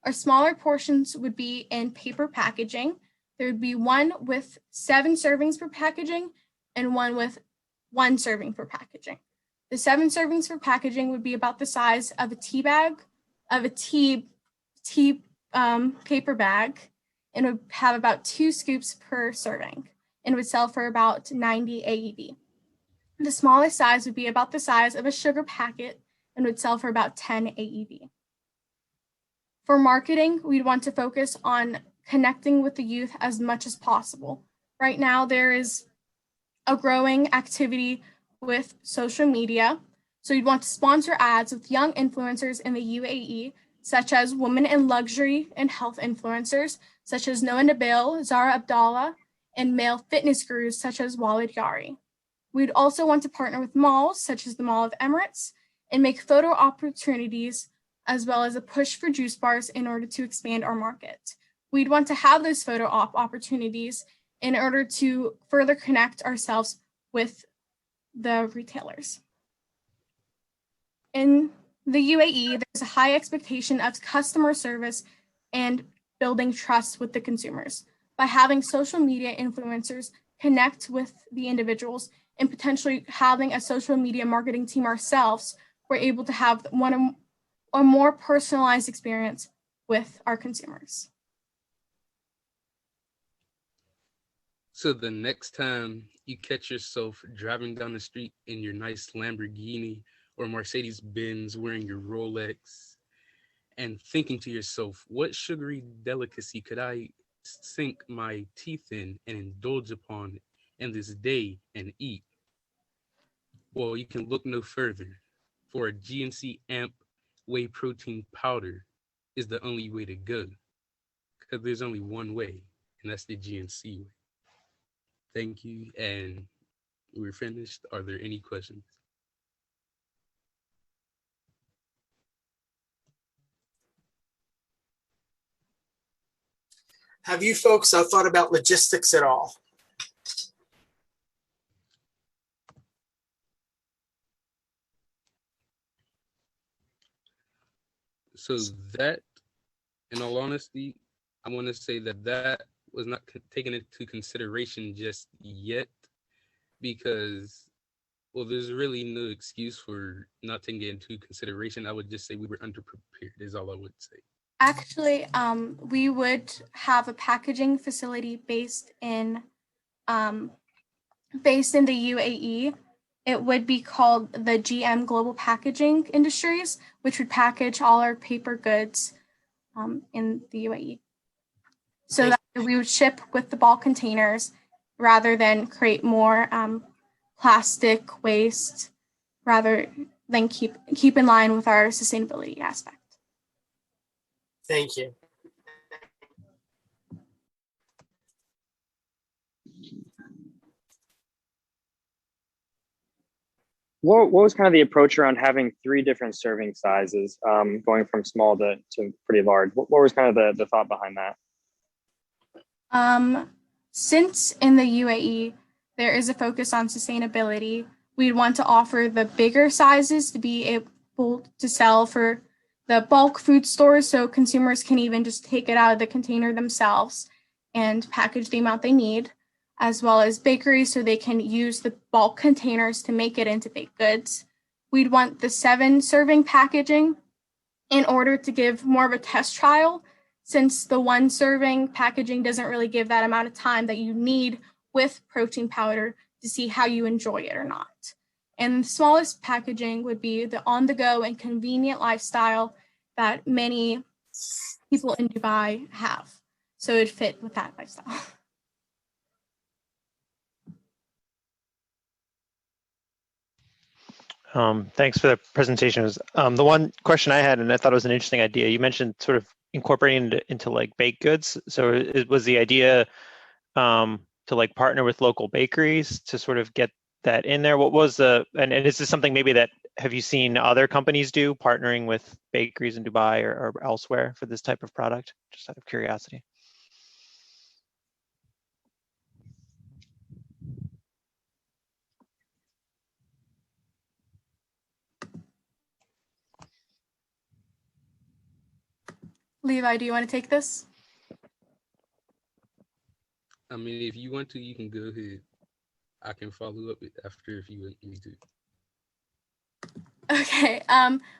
Our smaller portions would be in paper packaging. There would be one with 7 servings per packaging and one with 1 serving per packaging. The 7 servings per packaging would be about the size of a tea bag, of a tea paper bag, and would have about 2 scoops per serving and would sell for about 90 AED. The smallest size would be about the size of a sugar packet and would sell for about 10 AED. For marketing, we'd want to focus on connecting with the youth as much as possible. Right now, there is a growing activity with social media. So you'd want to sponsor ads with young influencers in the UAE, such as women in luxury and health influencers, such as Noah Nabil, Zara Abdallah, and male fitness gurus, such as Walid Yari. We'd also want to partner with malls, such as the Mall of Emirates, and make photo opportunities as well as a push for juice bars in order to expand our market. We'd want to have those photo op opportunities in order to further connect ourselves with the retailers. In the UAE, there's a high expectation of customer service and building trust with the consumers. By having social media influencers connect with the individuals and potentially having a social media marketing team ourselves, we're able to have a more personalized experience with our consumers. So the next time you catch yourself driving down the street in your nice Lamborghini or Mercedes-Benz wearing your Rolex and thinking to yourself, what sugary delicacy could I sink my teeth in and indulge upon in this day and eat? Well, you can look no further, for a GNC AMP whey protein powder is the only way to go, because there's only one way, and that's the GNC way. Thank you, and we're finished. Are there any questions? Have you folks thought about logistics at all? So that, in all honesty, I want to say that was not taken into consideration just yet, because, well, there's really no excuse for not taking it into consideration. I would just say we were underprepared is all I would say. Actually, we would have a packaging facility based in the UAE. It would be called the GM Global Packaging Industries, which would package all our paper goods in the UAE. So that we would ship with the bulk containers rather than create more plastic waste, rather than keep in line with our sustainability aspect. Thank you. What was kind of the approach around having 3 different serving sizes, going from small to pretty large? What was kind of the thought behind that? Since in the UAE, there is a focus on sustainability, we'd want to offer the bigger sizes to be able to sell for the bulk food stores, so consumers can even just take it out of the container themselves and package the amount they need, as well as bakeries so they can use the bulk containers to make it into baked goods. We'd want the 7 serving packaging in order to give more of a test trial, since the 1 serving packaging doesn't really give that amount of time that you need with protein powder to see how you enjoy it or not. And the smallest packaging would be the on-the-go and convenient lifestyle that many people in Dubai have. So it'd fit with that lifestyle. Thanks for the presentation. The one question I had, and I thought it was an interesting idea, you mentioned sort of incorporating it into like baked goods. So it was the idea to like partner with local bakeries to sort of get that in there. What was and is this something maybe that, have you seen other companies do, partnering with bakeries in Dubai or elsewhere for this type of product? Just out of curiosity. Levi, do you want to take this? I mean, if you want to, you can go ahead. I can follow up after if you want me to. Okay,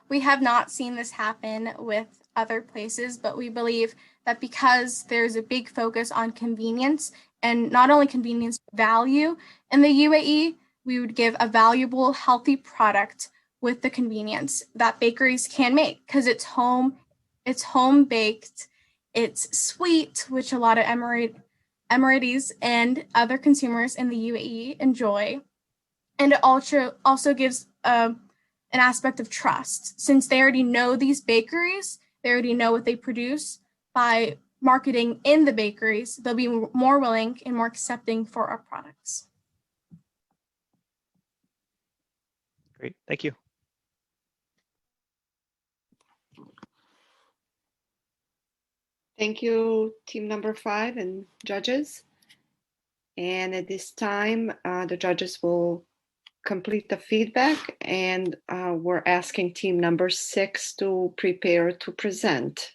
we have not seen this happen with other places, but we believe that because there's a big focus on convenience, and not only convenience, but value in the UAE, we would give a valuable, healthy product with the convenience that bakeries can make, because it's home baked, it's sweet, which a lot of Emiratis and other consumers in the UAE enjoy. And it also gives an aspect of trust, since they already know these bakeries, they already know what they produce. By marketing in the bakeries, they'll be more willing and more accepting for our products. Great, thank you. Thank you, team number 5 and judges. And at this time, the judges will complete the feedback, and we're asking team number 6 to prepare to present.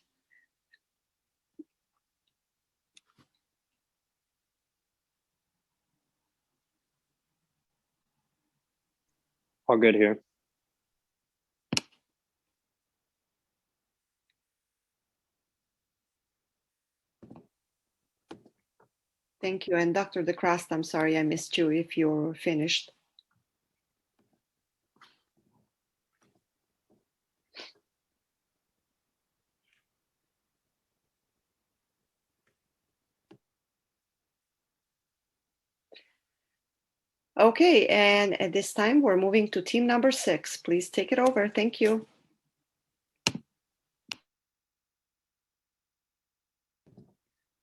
All good here. Thank you. And Dr. DeCrust, I'm sorry I missed you if you're finished. Okay, and at this time, we're moving to team number 6. Please take it over. Thank you.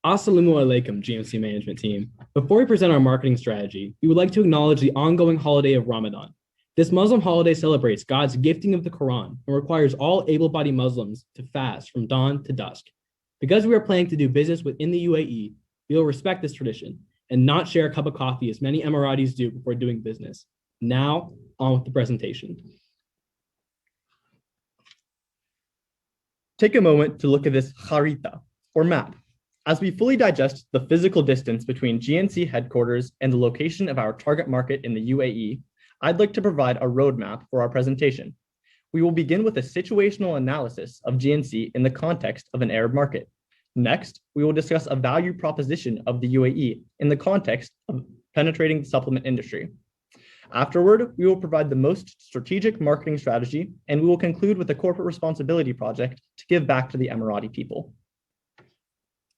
Assalamu alaikum, GMC management team. Before we present our marketing strategy, we would like to acknowledge the ongoing holiday of Ramadan. This Muslim holiday celebrates God's gifting of the Quran and requires all able-bodied Muslims to fast from dawn to dusk. Because we are planning to do business within the UAE, we will respect this tradition and not share a cup of coffee as many Emiratis do before doing business. Now, on with the presentation. Take a moment to look at this kharita, or map. As we fully digest the physical distance between GNC headquarters and the location of our target market in the UAE, I'd like to provide a roadmap for our presentation. We will begin with a situational analysis of GNC in the context of an Arab market. Next, we will discuss a value proposition of the UAE in the context of penetrating the supplement industry. Afterward, we will provide the most strategic marketing strategy, and we will conclude with a corporate responsibility project to give back to the Emirati people.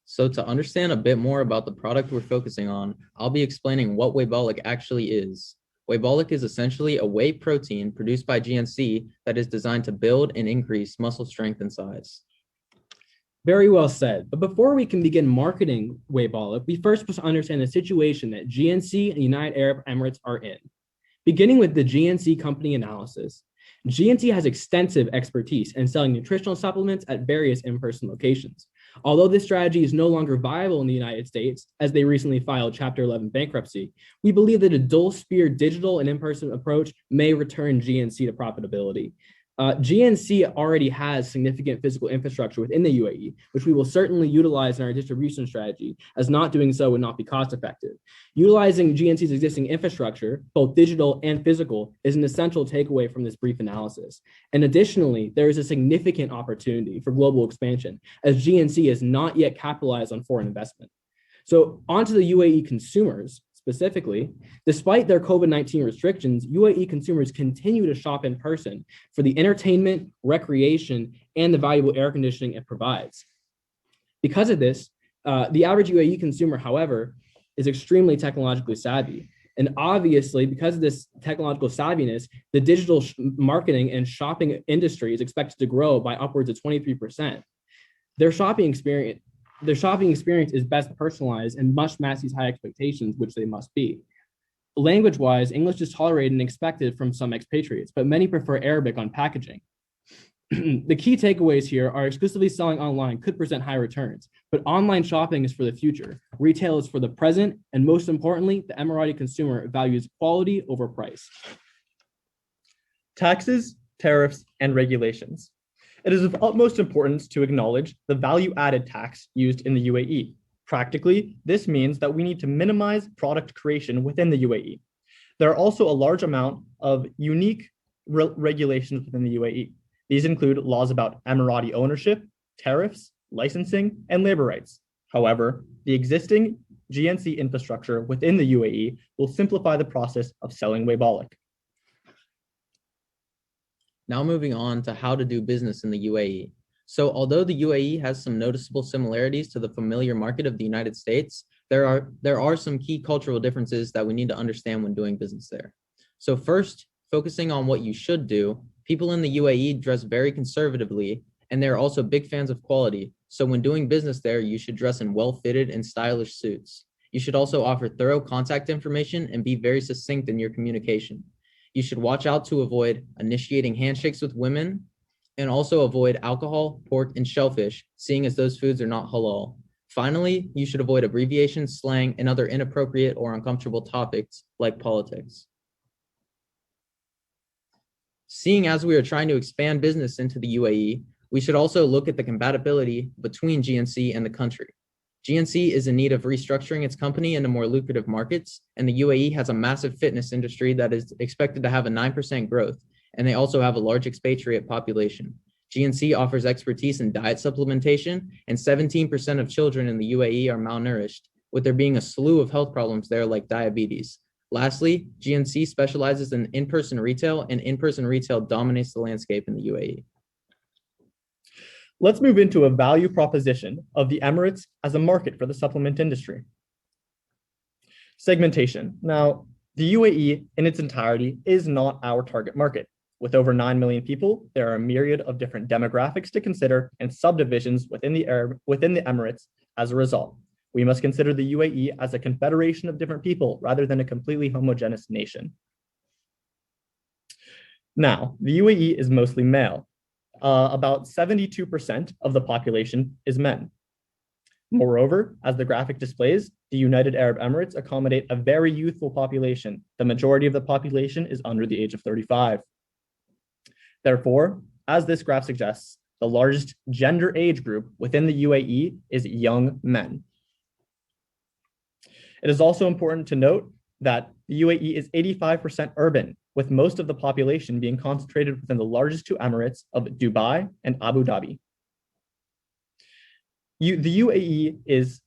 So to understand a bit more about the product we're focusing on, I'll be explaining what Uae actually is. Uae is essentially a whey protein produced by GNC that is designed to build and increase muscle strength and size. Very well said. But before we can begin marketing Uae, we first must understand the situation that GNC and the United Arab Emirates are in. Beginning with the GNC company analysis, GNC has extensive expertise in selling nutritional supplements at various in-person locations. Although this strategy is no longer viable in the United States, as they recently filed Chapter 11 bankruptcy, we believe that a dual-spear digital and in-person approach may return GNC to profitability. GNC already has significant physical infrastructure within the UAE, which we will certainly utilize in our distribution strategy, as not doing so would not be cost effective. Utilizing GNC's existing infrastructure, both digital and physical, is an essential takeaway from this brief analysis. And additionally, there is a significant opportunity for global expansion, as GNC has not yet capitalized on foreign investment. So onto the UAE consumers. Specifically, despite their COVID-19 restrictions, UAE consumers continue to shop in person for the entertainment, recreation, and the valuable air conditioning it provides. Because of this, the average UAE consumer, however, is extremely technologically savvy. And obviously, because of this technological savviness, the digital marketing and shopping industry is expected to grow by upwards of 23%. Their shopping experience is best personalized and must match these high expectations, which they must be. Language-wise, English is tolerated and expected from some expatriates, but many prefer Arabic on packaging. The key takeaways here are exclusively selling online could present high returns, but online shopping is for the future, retail is for the present, and most importantly, the Emirati consumer values quality over price. Taxes, tariffs, and regulations. It is of utmost importance to acknowledge the value-added tax used in the UAE. Practically, this means that we need to minimize product creation within the UAE. There are also a large amount of unique regulations within the UAE. These include laws about Emirati ownership, tariffs, licensing, and labor rights. However, the existing GNC infrastructure within the UAE will simplify the process of selling Uae. Now moving on to how to do business in the UAE. So although the UAE has some noticeable similarities to the familiar market of the United States, there are some key cultural differences that we need to understand when doing business there. So first, focusing on what you should do, people in the UAE dress very conservatively, and they're also big fans of quality. So when doing business there, you should dress in well-fitted and stylish suits. You should also offer thorough contact information and be very succinct in your communication. You should watch out to avoid initiating handshakes with women, and also avoid alcohol, pork, and shellfish, seeing as those foods are not halal. Finally, you should avoid abbreviations, slang, and other inappropriate or uncomfortable topics like politics. Seeing as we are trying to expand business into the UAE, we should also look at the compatibility between GNC and the country. GNC is in need of restructuring its company into more lucrative markets, and the UAE has a massive fitness industry that is expected to have a 9% growth, and they also have a large expatriate population. GNC offers expertise in diet supplementation, and 17% of children in the UAE are malnourished, with there being a slew of health problems there like diabetes. Lastly, GNC specializes in in-person retail, and in-person retail dominates the landscape in the UAE. Let's move into a value proposition of the Emirates as a market for the supplement industry. Segmentation. Now, the UAE in its entirety is not our target market. With over 9 million people, there are a myriad of different demographics to consider and subdivisions within the Emirates. As a result, we must consider the UAE as a confederation of different people rather than a completely homogeneous nation. Now, the UAE is mostly male. About 72% of the population is men. Moreover, as the graphic displays, the United Arab Emirates accommodate a very youthful population. The majority of the population is under the age of 35. Therefore, as this graph suggests, the largest gender age group within the UAE is young men. It is also important to note that the UAE is 85% urban, with most of the population being concentrated within the largest two emirates of Dubai and Abu Dhabi. The UAE is,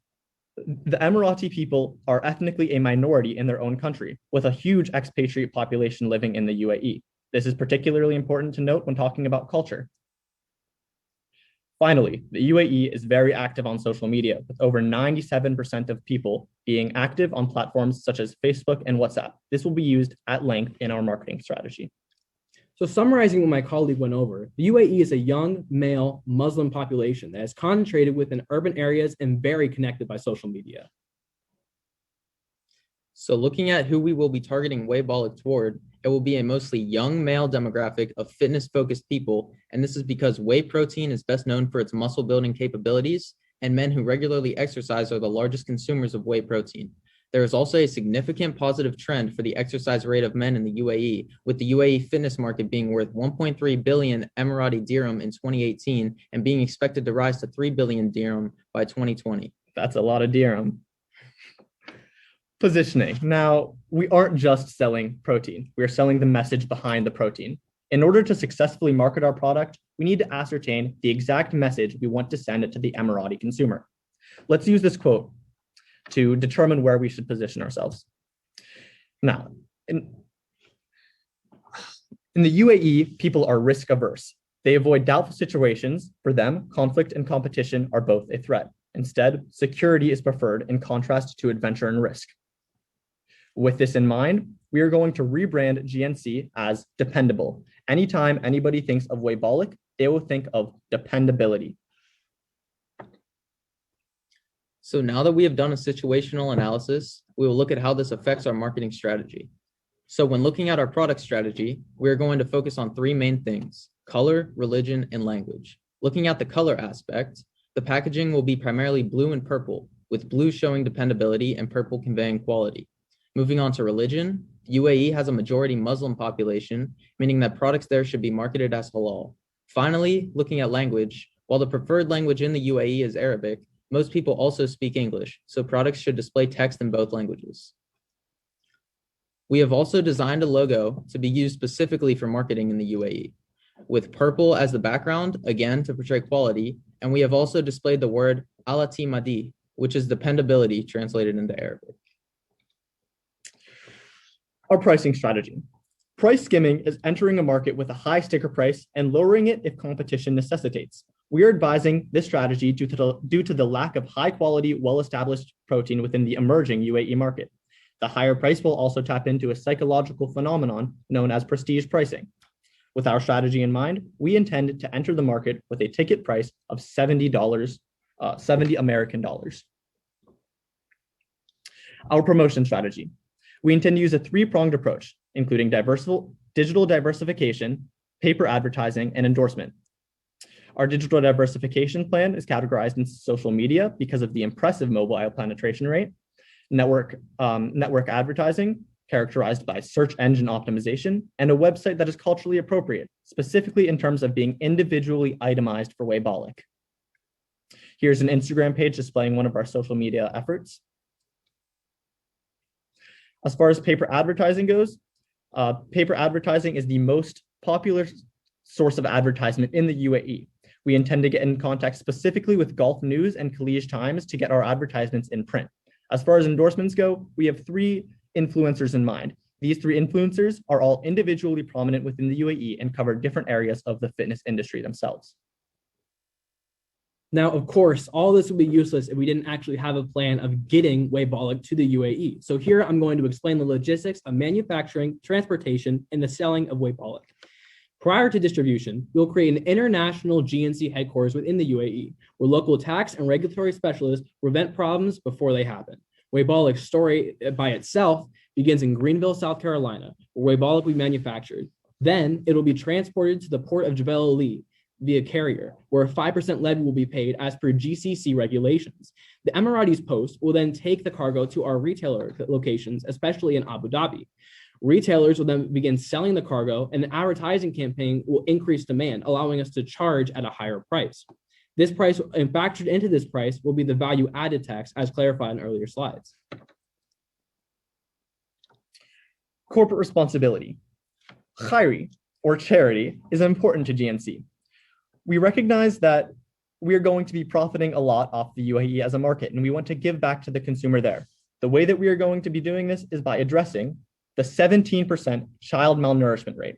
the Emirati people are ethnically a minority in their own country, with a huge expatriate population living in the UAE. This is particularly important to note when talking about culture. Finally, the UAE is very active on social media, with over 97% of people being active on platforms such as Facebook and WhatsApp. This will be used at length in our marketing strategy. So summarizing what my colleague went over, the UAE is a young, male, Muslim population that is concentrated within urban areas and very connected by social media. So looking at who we will be targeting Uae Balak toward, it will be a mostly young male demographic of fitness-focused people, and this is because whey protein is best known for its muscle-building capabilities, and men who regularly exercise are the largest consumers of whey protein. There is also a significant positive trend for the exercise rate of men in the UAE, with the UAE fitness market being worth 1.3 billion Emirati dirham in 2018 and being expected to rise to 3 billion dirham by 2020. That's a lot of dirham. Positioning. Now, we aren't just selling protein. We are selling the message behind the protein. In order to successfully market our product, we need to ascertain the exact message we want to send it to the Emirati consumer. Let's use this quote to determine where we should position ourselves. Now, in the UAE, people are risk averse. They avoid doubtful situations. For them, conflict and competition are both a threat. Instead, security is preferred in contrast to adventure and risk. With this in mind, we are going to rebrand GNC as dependable. Anytime anybody thinks of Uae Balak, they will think of dependability. So now that we have done a situational analysis, we will look at how this affects our marketing strategy. So when looking at our product strategy, we are going to focus on three main things: color, religion, and language. Looking at the color aspect, the packaging will be primarily blue and purple, with blue showing dependability and purple conveying quality. Moving on to religion, UAE has a majority Muslim population, meaning that products there should be marketed as halal. Finally, looking at language, while the preferred language in the UAE is Arabic, most people also speak English, so products should display text in both languages. We have also designed a logo to be used specifically for marketing in the UAE, with purple as the background, again to portray quality, and we have also displayed the word alati madi, which is dependability translated into Arabic. Our pricing strategy. Price skimming is entering a market with a high sticker price and lowering it if competition necessitates. We are advising this strategy due to the lack of high quality, well-established protein within the emerging UAE market. The higher price will also tap into a psychological phenomenon known as prestige pricing. With our strategy in mind, we intend to enter the market with a ticket price of $70 American dollars. Our promotion strategy. We intend to use a three-pronged approach, including digital diversification, paper advertising, and endorsement. Our digital diversification plan is categorized in social media because of the impressive mobile penetration rate, network advertising, characterized by search engine optimization, and a website that is culturally appropriate, specifically in terms of being individually itemized for Waybolic. Here's an Instagram page displaying one of our social media efforts. As far as paper advertising goes, paper advertising is the most popular source of advertisement in the UAE. We intend to get in contact specifically with Gulf News and Khaleej Times to get our advertisements in print. As far as endorsements go, we have 3 influencers in mind. These 3 influencers are all individually prominent within the UAE and cover different areas of the fitness industry themselves. Now, of course, all this would be useless if we didn't actually have a plan of getting Waybolic to the UAE. So here I'm going to explain the logistics of manufacturing, transportation, and the selling of Waybolic. Prior to distribution, we'll create an international GNC headquarters within the UAE, where local tax and regulatory specialists prevent problems before they happen. Waybolic's story by itself begins in Greenville, South Carolina, where Waybolic will be manufactured. Then it'll be transported to the port of Jebel Ali via carrier, where a 5% levy will be paid as per GCC regulations. The Emiratis Post will then take the cargo to our retailer locations, especially in Abu Dhabi. Retailers will then begin selling the cargo, and the advertising campaign will increase demand, allowing us to charge at a higher price. This price, and factored into this price, will be the value added tax as clarified in earlier slides. Corporate responsibility. Khairi, or charity, is important to GNC. We recognize that we are going to be profiting a lot off the UAE as a market, and we want to give back to the consumer there. The way that we are going to be doing this is by addressing the 17% child malnourishment rate.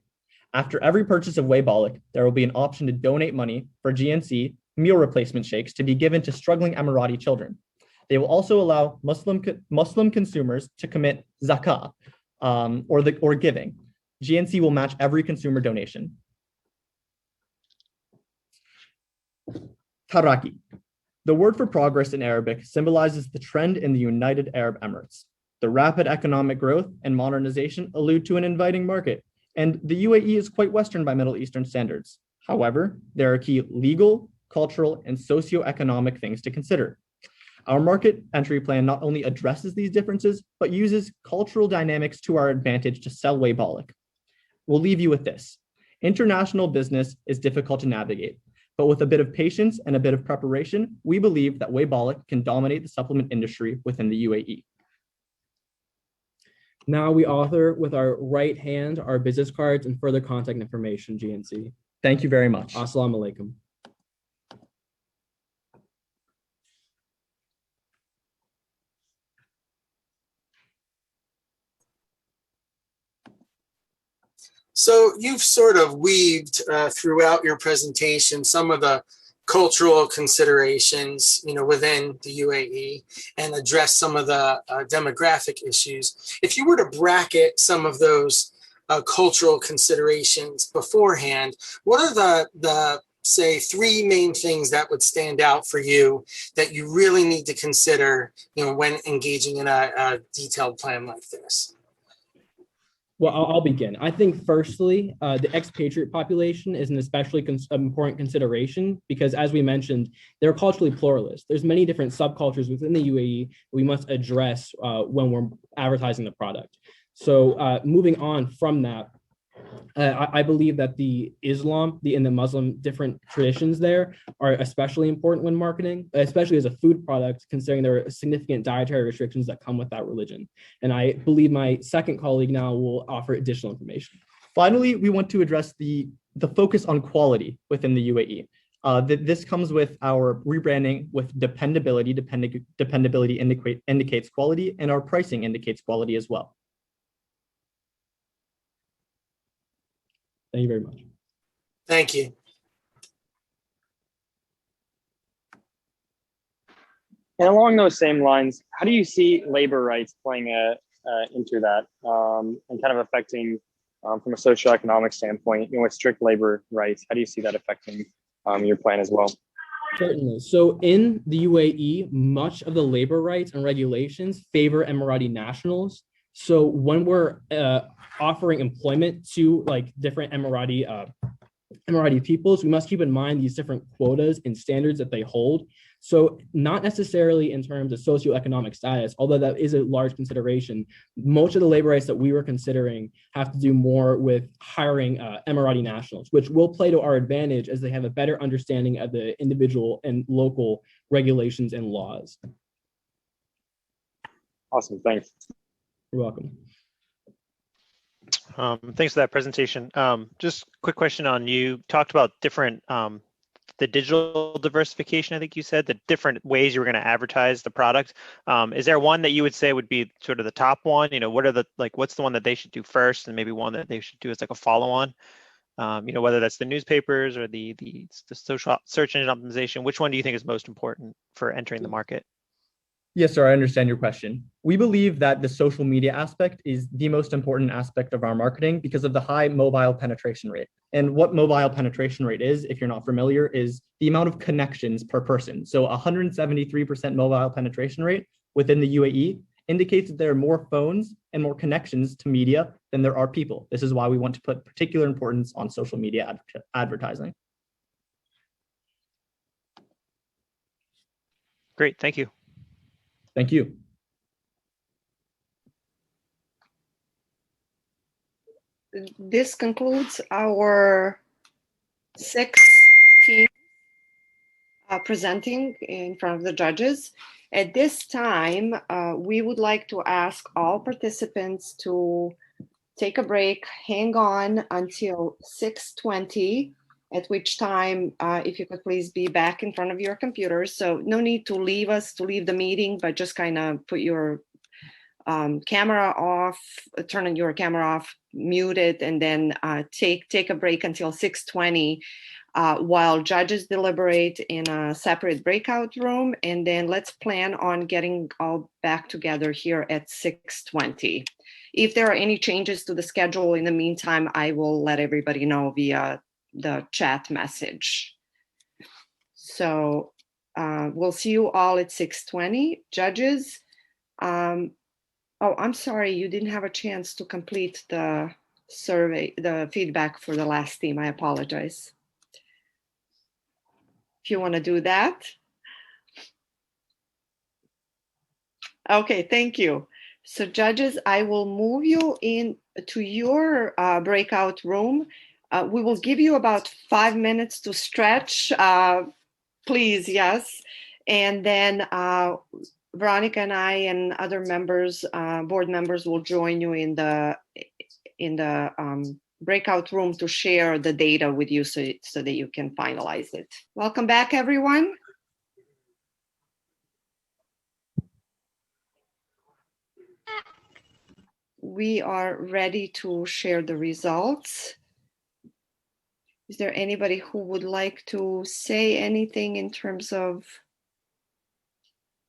After every purchase of Waybolic, there will be an option to donate money for GNC meal replacement shakes to be given to struggling Emirati children. They will also allow Muslim consumers to commit zakah or giving. GNC will match every consumer donation. Taraki. The word for progress in Arabic symbolizes the trend in the United Arab Emirates. The rapid economic growth and modernization allude to an inviting market, and the UAE is quite Western by Middle Eastern standards. However, there are key legal, cultural, and socioeconomic things to consider. Our market entry plan not only addresses these differences, but uses cultural dynamics to our advantage to sell Waybolic. We'll leave you with this. International business is difficult to navigate, but with a bit of patience and a bit of preparation, we believe that Waybolic can dominate the supplement industry within the UAE. Now we author with our right hand our business cards and further contact information, GNC. Thank you very much. Assalamu alaikum. So you've sort of weaved throughout your presentation some of the cultural considerations, within the UAE, and address some of the demographic issues. If you were to bracket some of those cultural considerations beforehand, what are the say 3 main things that would stand out for you that you really need to consider, when engaging in a detailed plan like this? Well, I'll begin. I think firstly, the expatriate population is an especially important consideration because, as we mentioned, they're culturally pluralist. There's many different subcultures within the UAE we must address when we're advertising the product. So moving on from that, I believe that the Islam and the Muslim different traditions there are especially important when marketing, especially as a food product, considering there are significant dietary restrictions that come with that religion. And I believe my second colleague now will offer additional information. Finally, we want to address the focus on quality within the UAE. This comes with our rebranding with dependability. Dependability indicates quality, and our pricing indicates quality as well. Thank you very much. Thank you. And along those same lines, how do you see labor rights playing into that and kind of affecting from a socioeconomic standpoint, with strict labor rights? How do you see that affecting your plan as well? Certainly. So in the UAE, much of the labor rights and regulations favor Emirati nationals. So when we're offering employment to different Emirati Emirati peoples, we must keep in mind these different quotas and standards that they hold. So not necessarily in terms of socioeconomic status, although that is a large consideration. Most of the labor rights that we were considering have to do more with hiring Emirati nationals, which will play to our advantage as they have a better understanding of the individual and local regulations and laws. Awesome, thanks. You're welcome. Thanks for that presentation. Just quick question on, you talked about different, the digital diversification, I think you said, the different ways you were going to advertise the product. Is there one that you would say would be sort of the top one? You know, what are the, like, what's the one that they should do first, and maybe one that they should do as like a follow-on? You know, whether that's the newspapers or the social search engine optimization, which one do you think is most important for entering the market? Yes, sir, I understand your question. We believe that the social media aspect is the most important aspect of our marketing because of the high mobile penetration rate. And what mobile penetration rate is, if you're not familiar, is the amount of connections per person. So 173% mobile penetration rate within the UAE indicates that there are more phones and more connections to media than there are people. This is why we want to put particular importance on social media advertising. Great, thank you. Thank you. This concludes our 6 teams presenting in front of the judges. At this time, we would like to ask all participants to take a break, hang on until 6:20, at which time, if you could please be back in front of your computers. So no need to leave the meeting, but just kind of put your camera off, turn on your camera off, mute it, and then take a break until 6:20 while judges deliberate in a separate breakout room. And then let's plan on getting all back together here at 6:20. If there are any changes to the schedule in the meantime, I will let everybody know via the chat message. So we'll see you all at 6:20. Judges, oh, I'm sorry, you didn't have a chance to complete the survey, the feedback for the last team. I apologize. If you want to do that. Okay, thank you. So judges, I will move you in to your breakout room. We will give you about 5 minutes to stretch, please, yes. And then Veronica and I and other members, board members, will join you in the breakout room to share the data with you so that you can finalize it. Welcome back, everyone. We are ready to share the results. Is there anybody who would like to say anything in terms of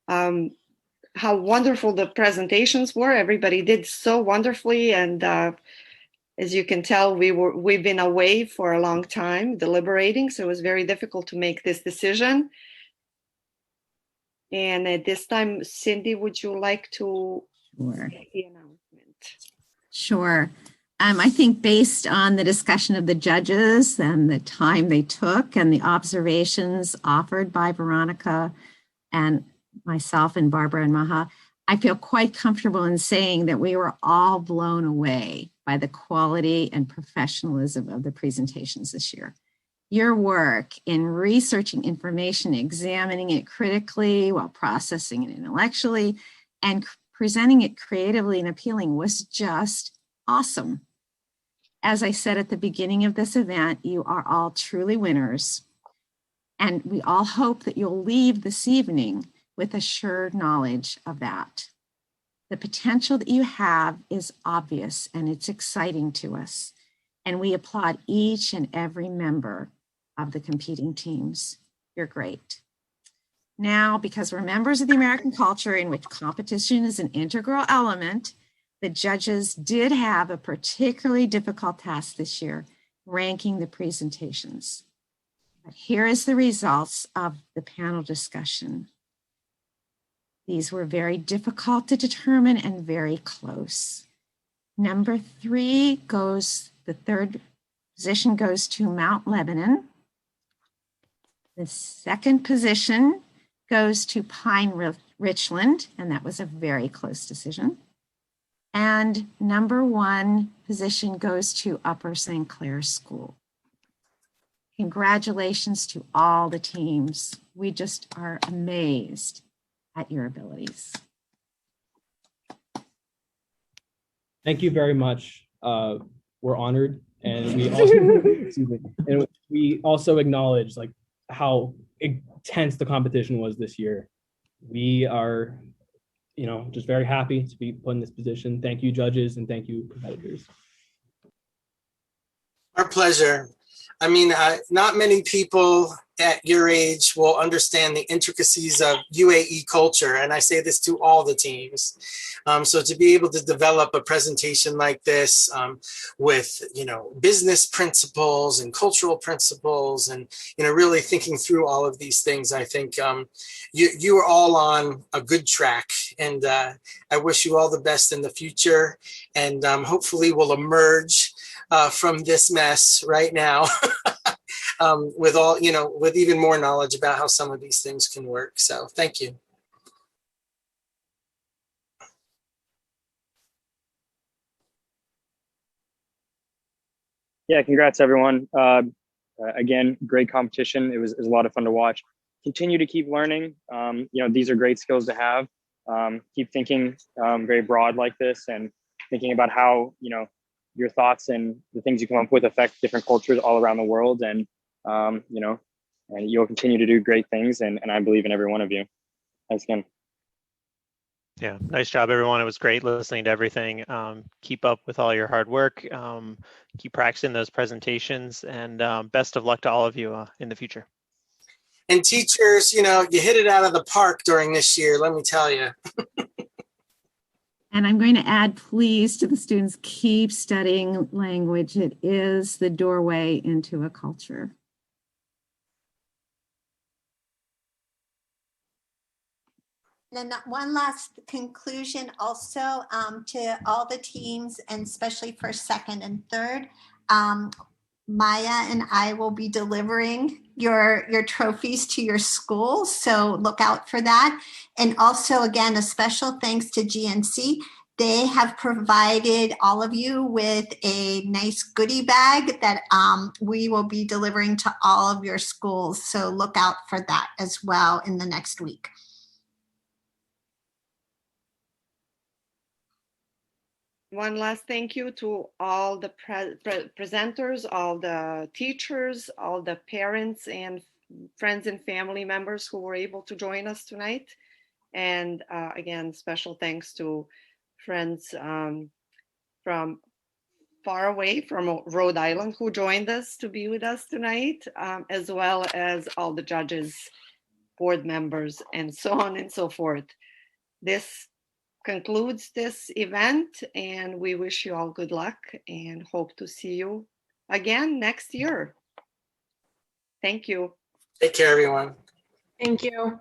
how wonderful the presentations were? Everybody did so wonderfully, and as you can tell, we've been away for a long time deliberating, so it was very difficult to make this decision. And at this time, Cindy, would you like to make the announcement? Sure. I think based on the discussion of the judges and the time they took and the observations offered by Veronica and myself and Barbara and Maha, I feel quite comfortable in saying that we were all blown away by the quality and professionalism of the presentations this year. Your work in researching information, examining it critically while processing it intellectually, and presenting it creatively and appealing was just awesome. As I said at the beginning of this event, you are all truly winners. And we all hope that you'll leave this evening with assured knowledge of that. The potential that you have is obvious and it's exciting to us. And we applaud each and every member of the competing teams. You're great. Now, because we're members of the American culture in which competition is an integral element, the judges did have a particularly difficult task this year, ranking the presentations. But here is the results of the panel discussion. These were very difficult to determine and very close. Number 3 goes, the third position goes to Mount Lebanon. The second position goes to Richland, and that was a very close decision. And number 1 position goes to Upper St. Clair School. Congratulations to all the teams. We just are amazed at your abilities. Thank you very much. We're honored, and we also, excuse me, and we also acknowledge like how intense the competition was this year. We are, just very happy to be put in this position. Thank you, judges, and thank you, competitors. Our pleasure. I mean, not many people at your age will understand the intricacies of UAE culture, and I say this to all the teams. So to be able to develop a presentation like this with, business principles and cultural principles, and really thinking through all of these things, I think you are all on a good track, and I wish you all the best in the future, and hopefully we'll emerge from this mess right now with all, with even more knowledge about how some of these things can work. So thank you. Yeah, congrats everyone. Again, great competition. It was a lot of fun to watch. Continue to keep learning. These are great skills to have. Keep thinking very broad like this, and thinking about how, your thoughts and the things you come up with affect different cultures all around the world. And, and you'll continue to do great things. And I believe in every one of you. Thanks again. Yeah, nice job, everyone. It was great listening to everything. Keep up with all your hard work. Keep practicing those presentations, and best of luck to all of you in the future. And teachers, you hit it out of the park during this year, let me tell you. And I'm going to add, please, to the students, keep studying language. It is the doorway into a culture. And one last conclusion also to all the teams, and especially for second and third. Maya and I will be delivering your trophies to your school, so look out for that. And also, again, a special thanks to GNC. They have provided all of you with a nice goodie bag that we will be delivering to all of your schools. So look out for that as well in the next week. One last thank you to all the presenters, all the teachers, all the parents and friends and family members who were able to join us tonight. And again, special thanks to friends from far away from Rhode Island who joined us to be with us tonight, as well as all the judges, board members, and so on and so forth. This concludes this event, and we wish you all good luck and hope to see you again next year. Thank you. Take care, everyone. Thank you.